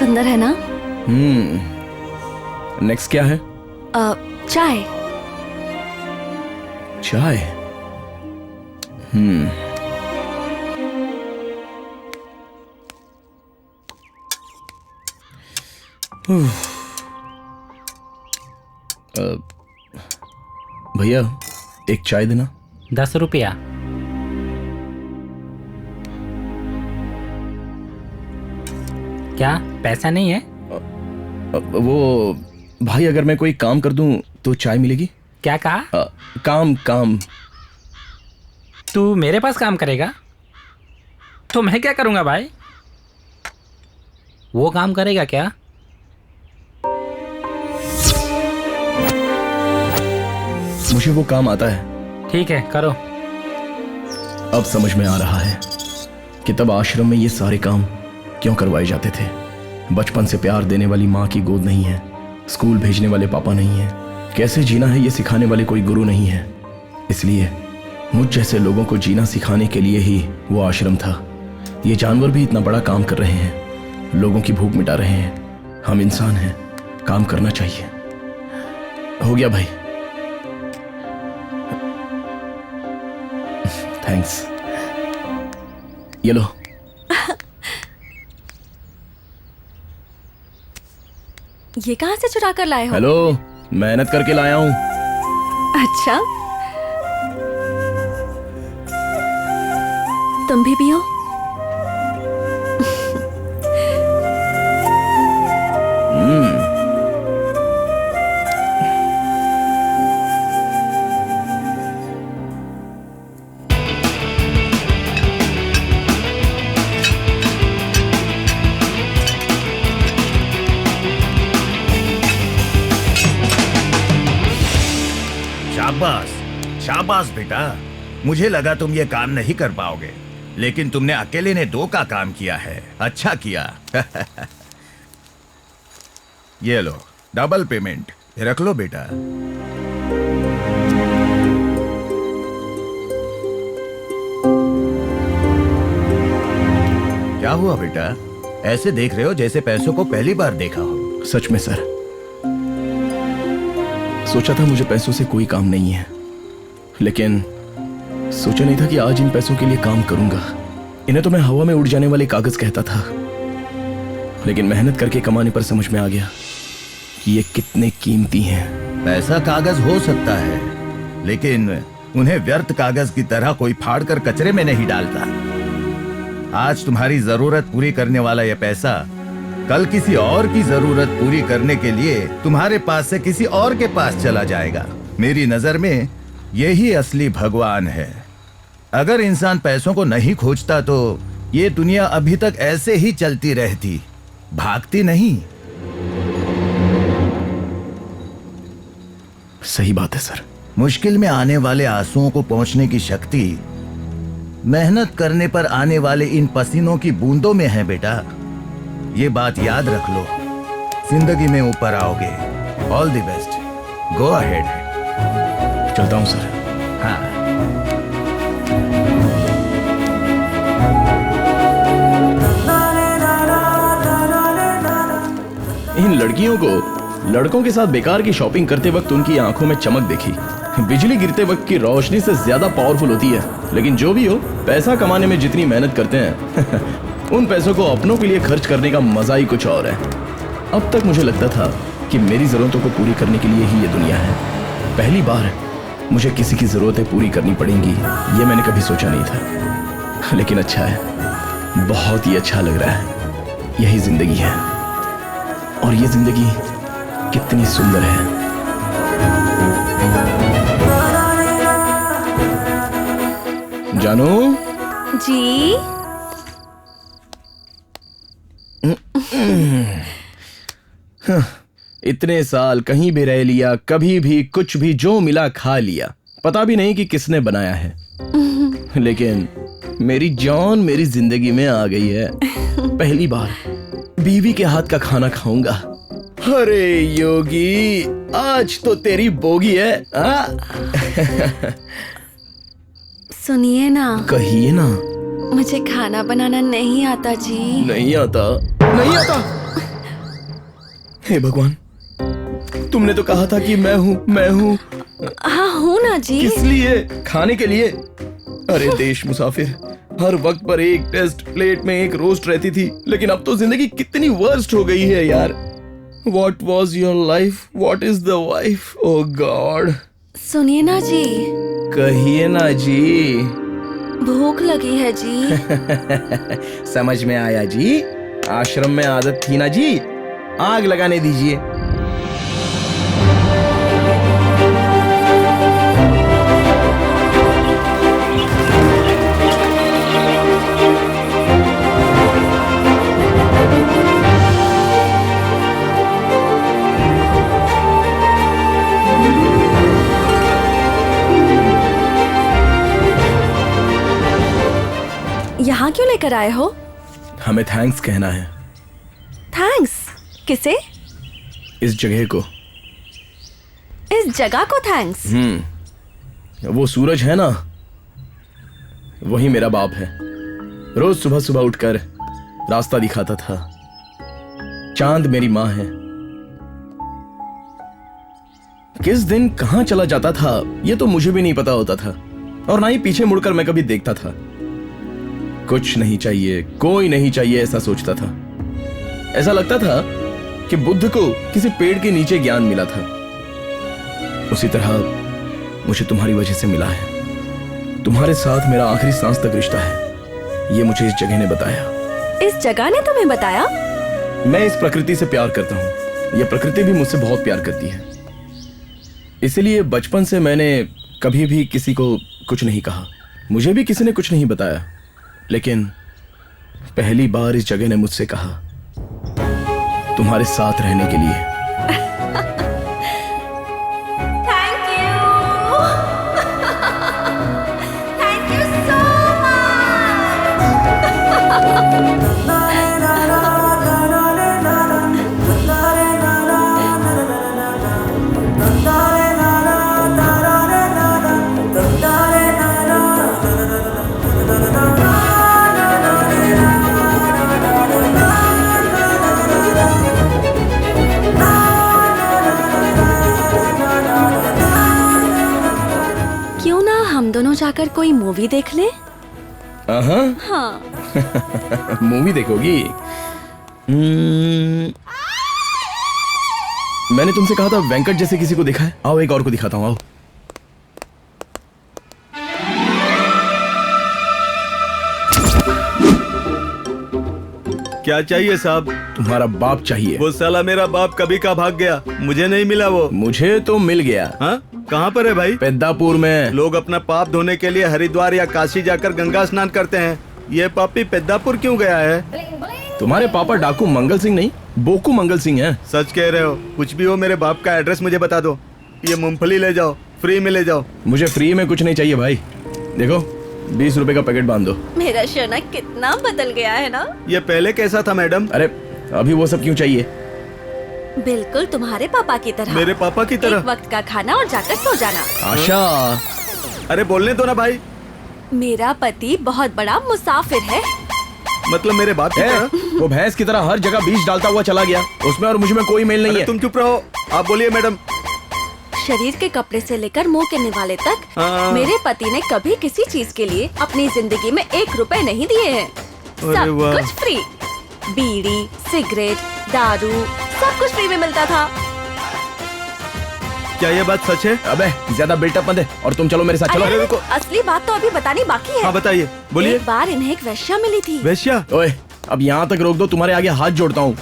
अंदर है ना? नेक्स्ट क्या है? चाय। चाय। भैया एक चाय देना। 10 रुपया। क्या पैसा नहीं है? वो भाई अगर मैं कोई काम कर दूं तो चाय मिलेगी? क्या कहा? काम। तू मेरे पास काम करेगा तो मैं क्या करूंगा भाई? वो काम करेगा क्या? मुझे वो काम आता है। ठीक है करो। अब समझ में आ रहा है कि तब आश्रम में ये सारे काम क्यों करवाए जाते थे। बचपन से प्यार देने वाली माँ की गोद नहीं है, स्कूल भेजने वाले पापा नहीं है, कैसे जीना है ये सिखाने वाले कोई गुरु नहीं है। इसलिए मुझ जैसे लोगों को जीना सिखाने के लिए ही वो आश्रम था। ये जानवर भी इतना बड़ा काम कर रहे हैं, लोगों की भूख मिटा रहे हैं। हम इंसान हैं, काम करना चाहिए। हो गया भाई, थैंक्स। ये लो। ये कहाँ से चुरा कर लाए हो? हेलो, मेहनत करके लाया हूं। अच्छा, तुम भी पियो। शाबाश बेटा, मुझे लगा तुम ये काम नहीं कर पाओगे, लेकिन तुमने अकेले ने 2 का काम किया है। अच्छा किया। ये लो डबल पेमेंट, रख लो बेटा। क्या हुआ बेटा, ऐसे देख रहे हो जैसे पैसों को पहली बार देखा हो? सच में सर, सोचा था मुझे पैसों से कोई काम नहीं है, लेकिन सोचा नहीं था कि आज इन पैसों के लिए काम करूंगा। इन्हें तो मैं हवा में उड़ जाने वाले कागज कहता था, लेकिन मेहनत करके कमाने पर समझ में आ गया कि ये कितने कीमती हैं। पैसा कागज हो सकता है, लेकिन उन्हें व्यर्थ कागज की तरह कोई फाड़ कर कचरे में नहीं डालता। आज तुम्हारी जरूरत पूरी करने वाला यह पैसा कल किसी और की जरूरत पूरी करने के लिए तुम्हारे पास से किसी और के पास चला जाएगा। मेरी नजर में यही असली भगवान है। अगर इंसान पैसों को नहीं खोजता तो ये दुनिया अभी तक ऐसे ही चलती रहती, भागती नहीं। सही बात है सर। मुश्किल में आने वाले आंसुओं को पहुंचने की शक्ति मेहनत करने पर आने वाले इन पसीनों की बूंदों में है बेटा। ये बात याद रख लो, जिंदगी में ऊपर आओगे। All the best, go ahead. चलता हूं सर। हाँ। इन लड़कियों को लड़कों के साथ बेकार की शॉपिंग करते वक्त उनकी आंखों में चमक देखी। बिजली गिरते वक्त की रोशनी से ज्यादा पावरफुल होती है। लेकिन जो भी हो, पैसा कमाने में जितनी मेहनत करते हैं उन पैसों को अपनों के लिए खर्च करने का मजा ही कुछ और है। अब तक मुझे लगता था कि मेरी जरूरतों को पूरी करने के लिए ही ये दुनिया है। पहली बार मुझे किसी की जरूरतें पूरी करनी पड़ेंगी, ये मैंने कभी सोचा नहीं था। लेकिन अच्छा है, बहुत ही अच्छा लग रहा है। यही जिंदगी है, और ये जिंदगी कितनी सुंदर है। जानू जी। इतने साल कहीं भी रह लिया, कभी भी कुछ भी जो मिला खा लिया, पता भी नहीं कि किसने बनाया है। लेकिन मेरी जान मेरी जिंदगी में आ गई है। पहली बार बीवी के हाथ का खाना खाऊंगा। अरे योगी, आज तो तेरी बोगी है। सुनिए ना। कहिए ना। मुझे खाना बनाना नहीं आता जी। नहीं आता? नहीं आता? हे भगवान, तुमने तो कहा था कि मैं हूँ। हाँ हूँ ना जी। किस लिए? खाने के लिए? अरे देश मुसाफिर, हर वक्त पर एक टेस्ट प्लेट में एक रोस्ट रहती थी, लेकिन अब तो जिंदगी कितनी वर्स्ट हो गई है यार। What was your life? What is the wife? Oh God. सुनिए ना जी। कहिए ना जी। भूख लगी है जी। समझ में आया जी। आश्रम में आदत थी ना जी, आग लगाने दीजिए। यहाँ क्यों लेकर आए हो? हमें थैंक्स कहना है। थैंक्स किसे? इस जगह को। इस जगह को थैंक्स? वो सूरज है ना, वही मेरा बाप है। रोज सुबह सुबह उठकर रास्ता दिखाता था। चांद मेरी माँ है। किस दिन कहां चला जाता था ये तो मुझे भी नहीं पता होता था, और ना ही पीछे मुड़कर मैं कभी देखता था। कुछ नहीं चाहिए, कोई नहीं चाहिए, ऐसा सोचता था। ऐसा लगता था कि बुद्ध को किसी पेड़ के नीचे ज्ञान मिला था। उसी तरह मुझे तुम्हारी वजह से मिला है। तुम्हारे साथ मेरा आखिरी सांस तक रिश्ता है, ये मुझे इस जगह ने बताया। इस जगह ने तुम्हें बताया? मैं इस प्रकृति से प्यार करता हूँ, यह प्रकृति भी मुझसे बहुत प्यार करती है। इसलिए बचपन से मैंने कभी भी किसी को कुछ नहीं कहा, मुझे भी किसी ने कुछ नहीं बताया, लेकिन पहली बार इस जगह ने मुझसे कहा तुम्हारे साथ रहने के लिए। Thank you. थैंक यू सो क्यों ना हम दोनों जाकर कोई मूवी देख ले? हाँ। मूवी देखोगी? मैंने तुमसे कहा था वेंकट जैसे किसी को देखा है। आओ एक और को दिखाता हूँ, आओ। क्या चाहिए साहब? तुम्हारा बाप चाहिए। वो साला मेरा बाप कभी का भाग गया, मुझे नहीं मिला वो। मुझे तो मिल गया। हाँ? कहाँ पर है भाई? पेद्दापुर में। लोग अपना पाप धोने के लिए हरिद्वार या काशी जाकर गंगा स्नान करते हैं, ये पापी पेद्दापुर क्यों गया है? तुम्हारे पापा डाकू मंगल सिंह नहीं, बोकू मंगल सिंह हैं। सच कह रहे हो? कुछ भी हो, मेरे बाप का एड्रेस मुझे बता दो। ये मूंगफली ले जाओ, फ्री में ले जाओ। मुझे फ्री में कुछ नहीं चाहिए भाई। देखो 20 रुपए का पैकेट बांध दो। मेरा शना कितना बदल गया है ना। ये पहले कैसा था मैडम? अरे अभी वो सब क्यों चाहिए? बिल्कुल तुम्हारे पापा की तरह। मेरे पापा की तरह? एक वक्त का खाना और जाकर सो जाना। आशा, अरे बोलने दो ना भाई। मेरा पति बहुत बड़ा मुसाफिर है। मतलब मेरे बाप की तरह? वो भैंस की तरह हर जगह बीज डालता हुआ चला गया, उसमें और मुझ में कोई मेल नहीं है। तुम चुप रहो, आप बोलिए मैडम। शरीर के कपड़े से लेकर मुंह के निवाले तक मेरे पति ने कभी किसी चीज के लिए अपनी जिंदगी में 1 रुपए नहीं दिए हैं। सब कुछ फ्री। बीड़ी, सिगरेट, दारू, सब कुछ फ्री में मिलता था। क्या ये बात सच है? अबे ज्यादा बिल्टअप मत दे और तुम चलो मेरे साथ। चलो। अरे असली बात तो अभी बतानी बाकी है। हाँ बताइए, बोलिए। एक बार इन्हें एक वेश्या मिली थी। वेश्या? ओए अब यहाँ तक रोक दो, तुम्हारे आगे हाथ जोड़ता हूँ।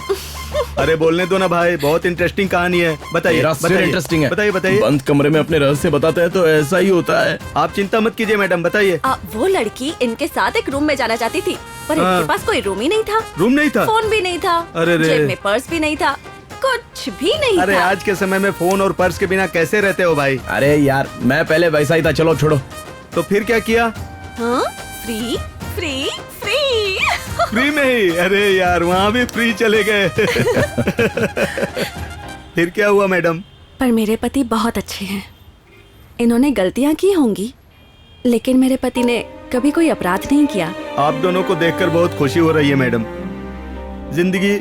अरे बोलने दो ना भाई, बहुत इंटरेस्टिंग कहानी है, बताइए। इंटरेस्टिंग है। बताइए बताइए। बंद कमरे में अपने रहस्य बताते हैं तो ऐसा ही होता है। आप चिंता मत कीजिए मैडम, बताइए। वो लड़की इनके साथ एक रूम में जाना चाहती थी, पर इनके पास कोई रूम ही नहीं था। रूम नहीं था? फोन भी नहीं था। अरे जेब में पर्स भी नहीं था, कुछ भी नहीं अरे था। आज के समय में फोन और पर्स के बिना कैसे रहते हो भाई? अरे यार मैं पहले वैसा ही था, चलो छोड़ो। तो फिर क्या किया? हाँ? Free free free. फ्री में ही? अरे यार वहाँ भी फ्री चले गए। फिर क्या हुआ मैडम? पर मेरे पति बहुत अच्छे हैं। इन्होंने गलतियां की होंगी, लेकिन मेरे पति ने कभी कोई अपराध नहीं किया। आप दोनों को देखकर बहुत खुशी हो रही है मैडम। जिंदगी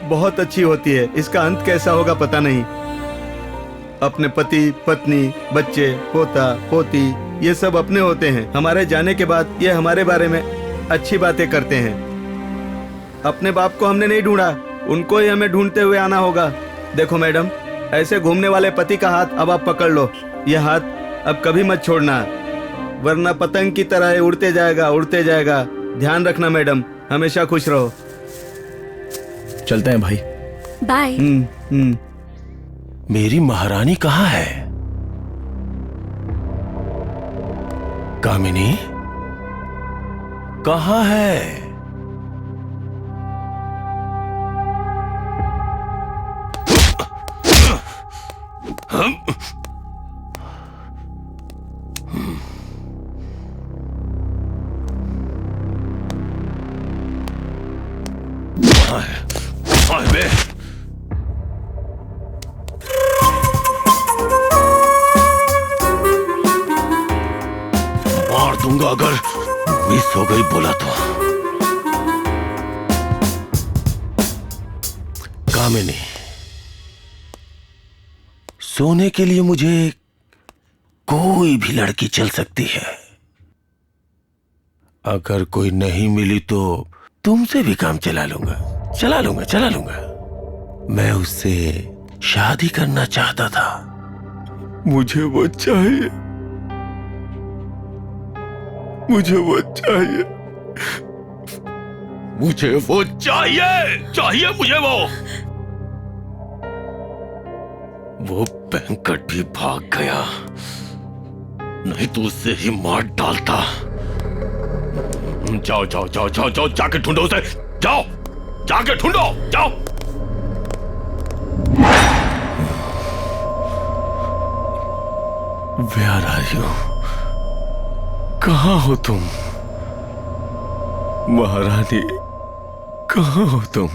बहुत अच्छी होती है, इसका अंत कैसा होगा पता नहीं। अपने पति, पत्नी, बच्चे, पोता, पोती, ये सब अपने होते हैं। हमारे जाने के बाद ये हमारे बारे में अच्छी बातें करते हैं। अपने बाप को हमने नहीं ढूंढा, उनको ही हमें ढूंढते हुए आना होगा। देखो मैडम, ऐसे घूमने वाले पति का हाथ अब आप पकड़ लो। यह हाथ अब कभी मत छोड़ना, वरना पतंग की तरह ये उड़ते जाएगा, उड़ते जाएगा। ध्यान रखना मैडम, हमेशा खुश रहो। चलते हैं भाई। बाय। मेरी महारानी कहाँ है? कामिनी कहाँ है? मार दूंगा अगर मिस हो गई बोला तो। कामिनी, सोने के लिए मुझे कोई भी लड़की चल सकती है। अगर कोई नहीं मिली तो तुमसे भी काम चला लूंगा। मैं उससे शादी करना चाहता था। मुझे वो चाहिए, मुझे वो चाहिए मुझे वो वेंकट भी भाग गया, नहीं तो उससे ही मार डालता। जाओ जाके ढूंढो उसे। जाओ जाके ढूंढो, जाओ। Where are you? कहाँ हो तुम? महारानी, कहाँ हो तुम?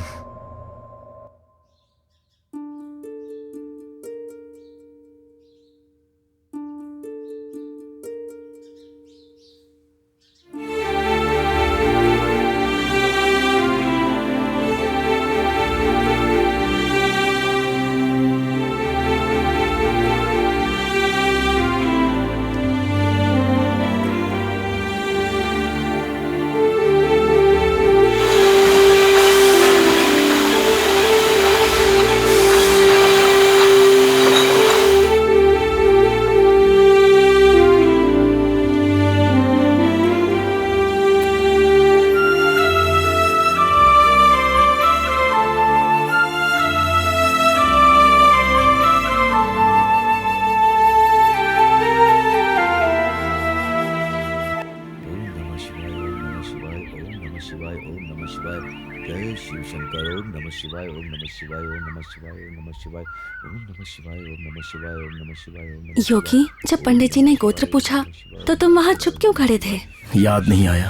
योगी, जब पंडित जी ने गोत्र पूछा तो तुम वहाँ चुप क्यों खड़े थे? याद नहीं आया।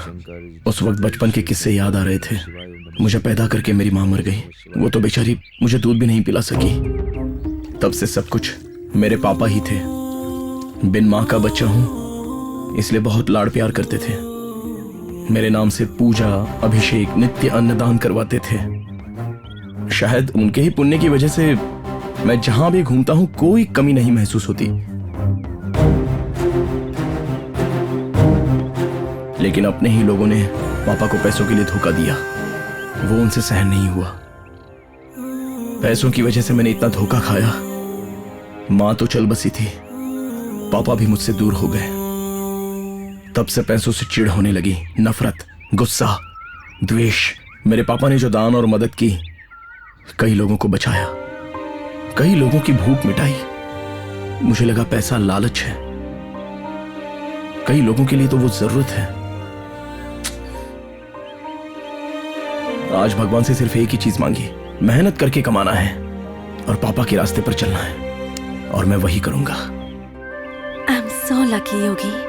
उस वक्त बचपन के किस्से याद आ रहे थे। मुझे पैदा करके मेरी माँ मर गई। वो तो बेचारी मुझे दूध भी नहीं पिला सकी। तब से सब कुछ मेरे पापा ही थे। बिन माँ का बच्चा हूँ, इसलिए बहुत लाड़ प्यार करते थे। मेरे नाम से पूजा, अभिषेक, नित्य अन्नदान करवाते थे। शायद उनके ही पुण्य की वजह से मैं जहां भी घूमता हूं कोई कमी नहीं महसूस होती। लेकिन अपने ही लोगों ने पापा को पैसों के लिए धोखा दिया। वो उनसे सहन नहीं हुआ। पैसों की वजह से मैंने इतना धोखा खाया। माँ तो चल बसी थी, पापा भी मुझसे दूर हो गए। तब से पैसों से चिढ़ होने लगी, नफरत, गुस्सा, द्वेष। मेरे पापा ने जो दान और मदद की, कई लोगों को बचाया, कई लोगों की भूख मिटाई। मुझे लगा पैसा लालच है, कई लोगों के लिए तो वो जरूरत है। आज भगवान से सिर्फ एक ही चीज मांगी, मेहनत करके कमाना है और पापा के रास्ते पर चलना है, और मैं वही करूंगा। आई एम सो लकी योगी।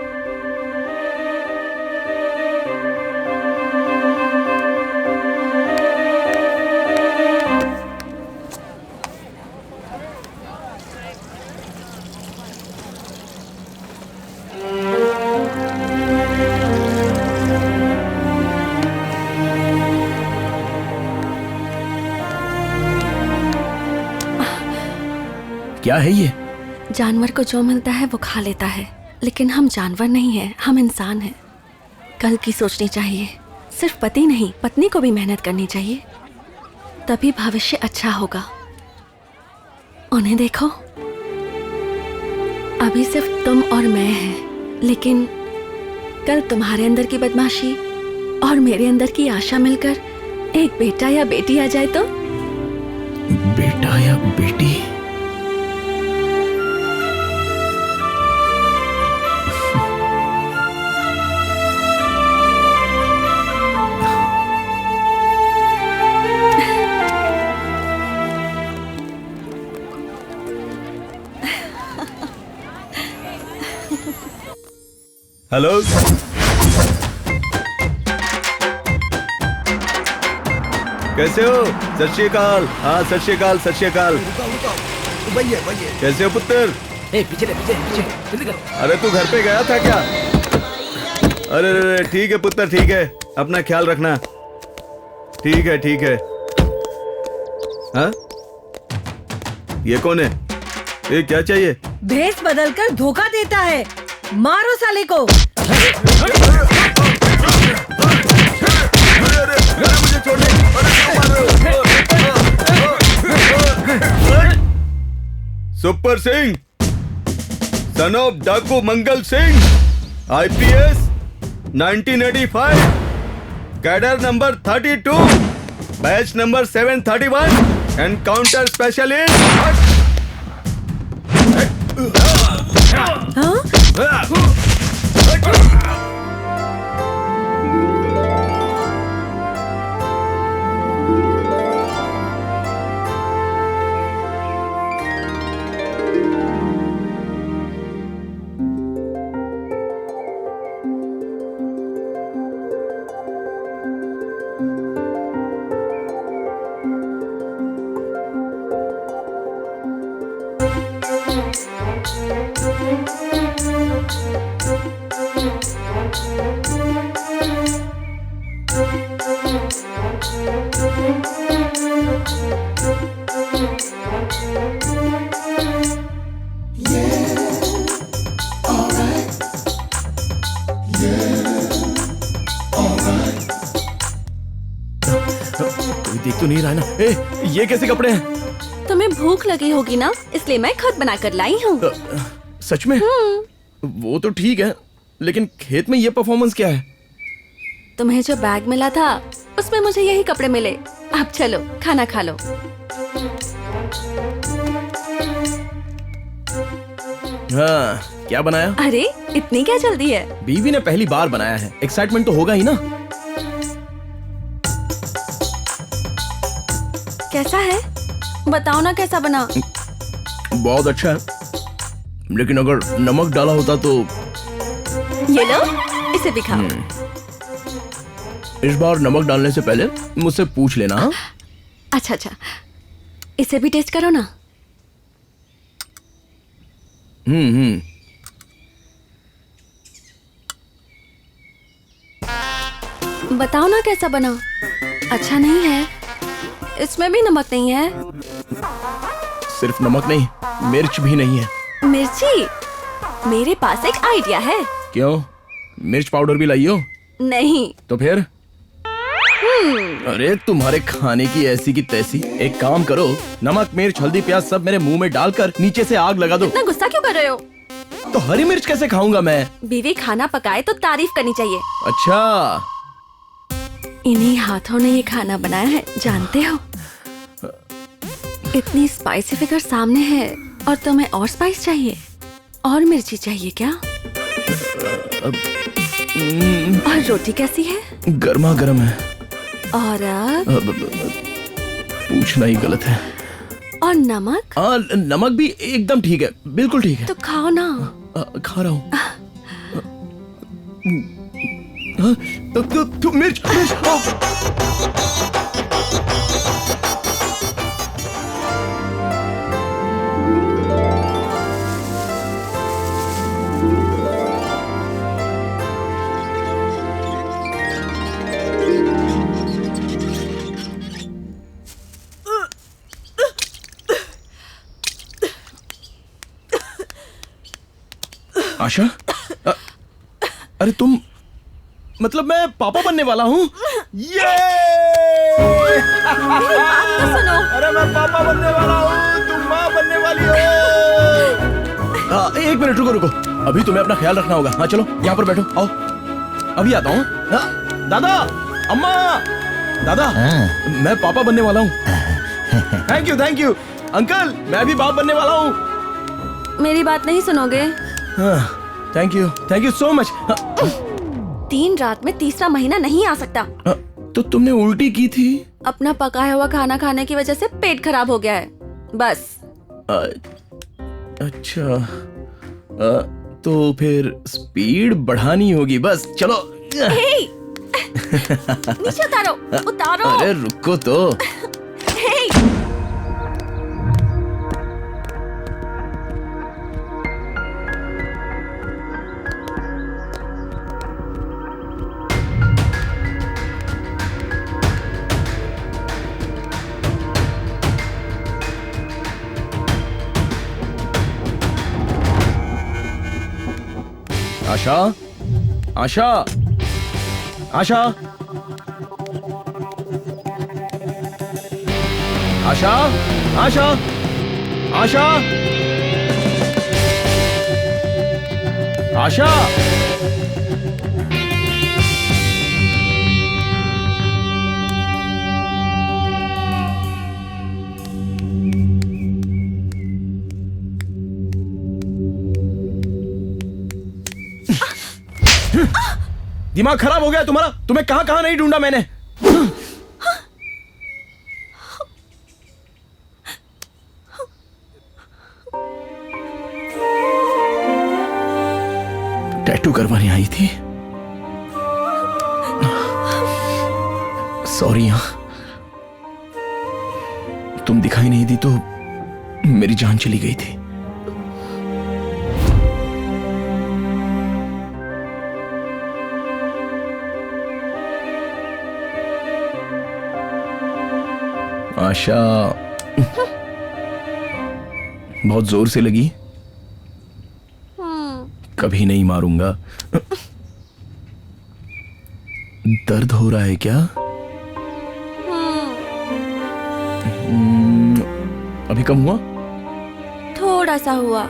क्या है ये? जानवर को जो मिलता है वो खा लेता है, लेकिन हम जानवर नहीं हैं, हम इंसान हैं। कल की सोचनी चाहिए। सिर्फ पति नहीं, पत्नी को भी मेहनत करनी चाहिए, तभी भविष्य अच्छा होगा। उन्हें देखो, अभी सिर्फ तुम और मैं हैं, लेकिन कल तुम्हारे अंदर की बदमाशी और मेरे अंदर की आशा मिलकर एक बेटा या बेटी आ जाए तो? बेटा या बेटी? हेलो, कैसे हो? सत श्री अकाल। हाँ, सत श्री अकाल, सत श्री अकाल। कैसे हो पुत्र? पीछे जल्दी कर। अरे तू घर पे गया था क्या? अरे अरे, ठीक है पुत्र, ठीक है, अपना ख्याल रखना। ठीक है, ठीक है। हाँ, ये कौन है? ये क्या चाहिए? भेष बदलकर धोखा देता है, मारो साले को। सुपर सिंह, सन ऑफ डाकू Mangal Singh, IPS 1985, cadre number 32, batch number 731, encounter specialist. कोई देख तो नहीं रहा ना? ये कैसे कपड़े हैं? तुम्हें भूख लगी होगी ना, इसलिए मैं खुद बनाकर लाई हूँ। सच में? वो तो ठीक है, लेकिन खेत में ये परफॉर्मेंस क्या है? तुम्हें जो बैग मिला था उसमें मुझे यही कपड़े मिले। अब चलो खाना खा लो। हाँ, क्या बनाया? अरे इतनी क्या जल्दी है? बीवी ने पहली बार बनाया है, एक्साइटमेंट तो होगा ही ना। कैसा है? बताओ ना कैसा बना। बहुत अच्छा है, लेकिन अगर नमक डाला होता तो। ये लो, इसे भी खाओ। इस बार नमक डालने से पहले मुझसे पूछ लेना। हाँ? अच्छा अच्छा, इसे भी टेस्ट करो ना। बताओ ना कैसा बना। अच्छा नहीं है? इसमें भी नमक नहीं है? सिर्फ नमक नहीं, मिर्च भी नहीं है। मिर्ची? मेरे पास एक आइडिया है। क्यों, मिर्च पाउडर भी लाई हो? नहीं। तो फिर? अरे तुम्हारे खाने की ऐसी की तैसी। एक काम करो, नमक मिर्च हल्दी प्याज सब मेरे मुंह में डालकर नीचे से आग लगा दो। इतना गुस्सा क्यों कर रहे हो? तो हरी मिर्च कैसे खाऊंगा मैं? बीवी खाना पकाए तो तारीफ करनी चाहिए। अच्छा, इन्हीं हाथों ने ये खाना बनाया है, जानते हो? इतनी स्पाइसी फिगर सामने है और तुम्हें और स्पाइस चाहिए? और मिर्ची चाहिए क्या? और रोटी कैसी है? गर्मा गर्म है। और अब? पूछना ही गलत है। और नमक? नमक भी एकदम ठीक है, बिल्कुल ठीक है। तो खाओ ना। खा रहा हूँ। मिर्च आशा, अरे तुम, मतलब मैं पापा बनने वाला हूँ। ये सुनो, अरे मैं पापा बनने वाला हूँ, तुम माँ बनने वाली हो। एक मिनट रुको रुको, अभी तुम्हें अपना ख्याल रखना होगा। हाँ चलो यहाँ पर बैठो, आओ अभी आता हूँ। दादा, अम्मा, दादा, मैं पापा बनने वाला हूँ। थैंक यू अंकल, मैं भी बाप बनने वाला हूँ। मेरी बात नहीं सुनोगे? Thank you so much. 3 रात में तीसरा महीना नहीं आ सकता। तो तुमने उल्टी की थी? अपना पकाया हुआ खाना खाने की वजह से पेट खराब हो गया है, बस। अच्छा, तो फिर स्पीड बढ़ानी होगी, बस चलो। नीचे उतारो। अरे रुको तो। आशा, आशा, आशा, आशा, आशा, आशा, आशा। दिमाग खराब हो गया तुम्हारा? तुम्हें कहां कहां नहीं ढूंढा मैंने। टैटू करवाने आई थी? सॉरी, तुम दिखाई नहीं दी तो मेरी जान चली गई थी। आशा, बहुत जोर से लगी। कभी नहीं मारूंगा। दर्द हो रहा है क्या? अभी कम हुआ? थोड़ा सा हुआ।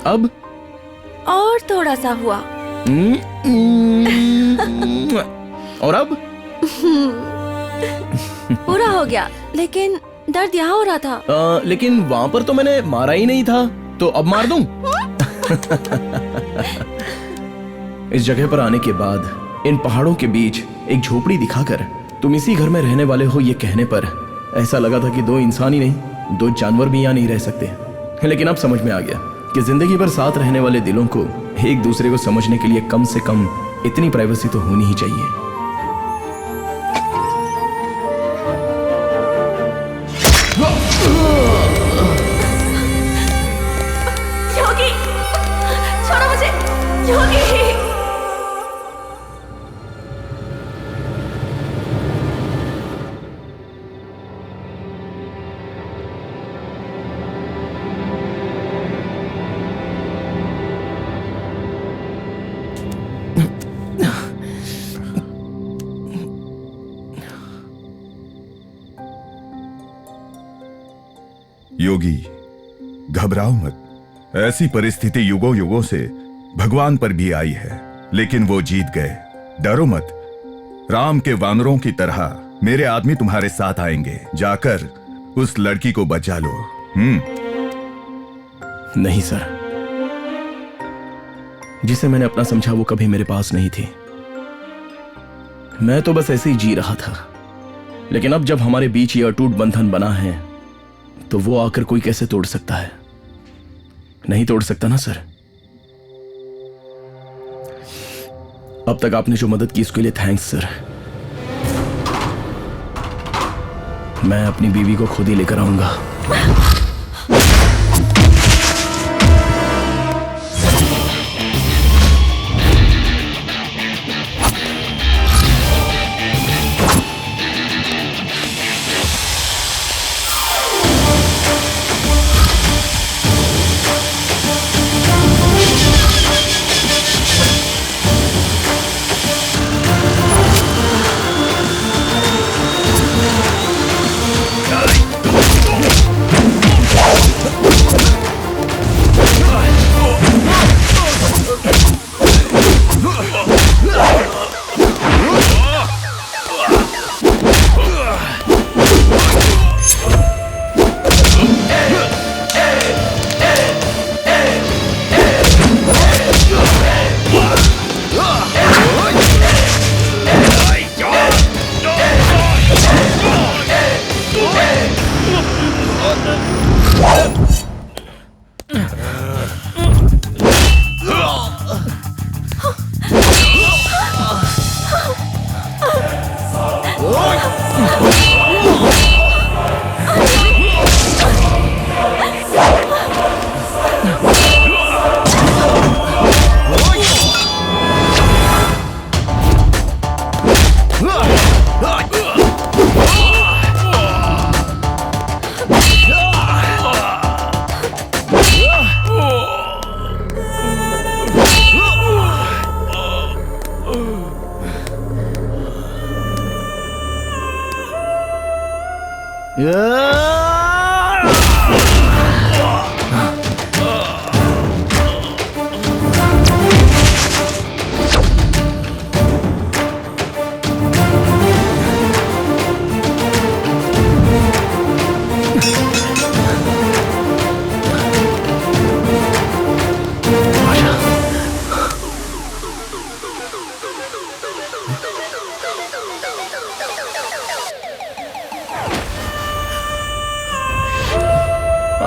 अब? और थोड़ा सा हुआ। और अब? पूरा हो गया, लेकिन दर्द यहाँ हो रहा था। लेकिन वहां पर तो मैंने मारा ही नहीं था, तो अब मार दूं? इस जगह पर आने के बाद, इन पहाड़ों के बीच एक झोपड़ी दिखाकर तुम इसी घर में रहने वाले हो ये कहने पर ऐसा लगा था कि 2 इंसान ही नहीं, 2 जानवर भी यहाँ नहीं रह सकते। लेकिन अब समझ में आ गया कि जिंदगी भर साथ रहने वाले दिलों को एक दूसरे को समझने के लिए कम से कम इतनी प्राइवेसी तो होनी ही चाहिए। योगी, छोड़ो मुझे, योगी। योगी, घबराओ मत। ऐसी परिस्थिति युगों युगों से भगवान पर भी आई है, लेकिन वो जीत गए। डरो मत। राम के वानरों की तरह मेरे आदमी तुम्हारे साथ आएंगे। जाकर उस लड़की को बचा लो। नहीं सर, जिसे मैंने अपना समझा वो कभी मेरे पास नहीं थी। मैं तो बस ऐसे ही जी रहा था। लेकिन अब जब हमारे बीच ये अटूट बंधन बना है, तो वो आकर कोई कैसे तोड़ सकता है? नहीं तोड़ सकता ना सर। अब तक आपने जो मदद की उसके लिए थैंक्स सर। मैं अपनी बीवी को खुद ही लेकर आऊंगा।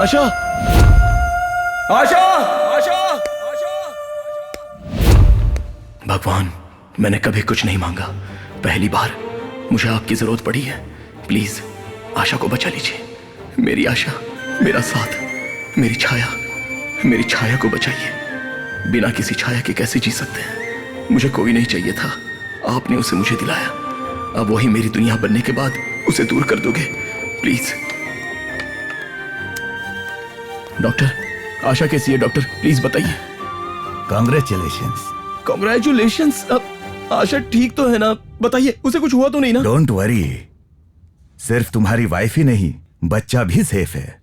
आशा, आशा, आशा, आशा। भगवान, मैंने कभी कुछ नहीं मांगा, पहली बार मुझे आपकी जरूरत पड़ी है। प्लीज आशा को बचा लीजिए। मेरी आशा, मेरा साथ, मेरी छाया को बचाइए। बिना किसी छाया के कैसे जी सकते हैं? मुझे कोई नहीं चाहिए था, आपने उसे मुझे दिलाया। अब वही मेरी दुनिया बनने के बाद उसे दूर कर दोगे? प्लीज। डॉक्टर, आशा कैसी है डॉक्टर? प्लीज बताइए। कांग्रेचुलेशंस। कांग्रेचुलेशंस। आशा ठीक तो है ना? बताइए, उसे कुछ हुआ तो नहीं ना? डोंट वरी, सिर्फ तुम्हारी वाइफ ही नहीं, बच्चा भी सेफ है।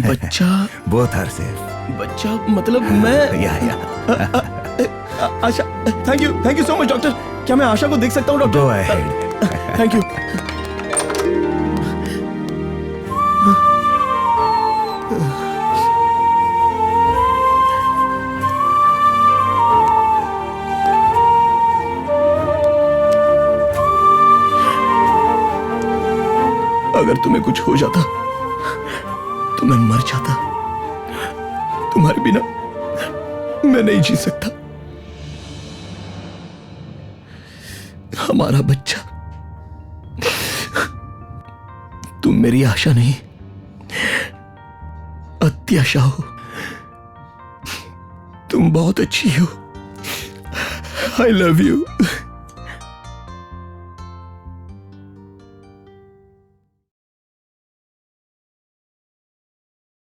बच्चा? Both are safe. बच्चा मतलब मैं? या Asha, thank you so much doctor. क्या मैं आशा को देख सकता हूँ doctor? Go ahead. Thank you. अगर तुम्हें कुछ हो जाता तो मैं मर जाता। तुम्हारे बिना मैं नहीं जी सकता। हमारा बच्चा। तुम मेरी आशा नहीं, अत्याशा हो। तुम बहुत अच्छी हो। I love you.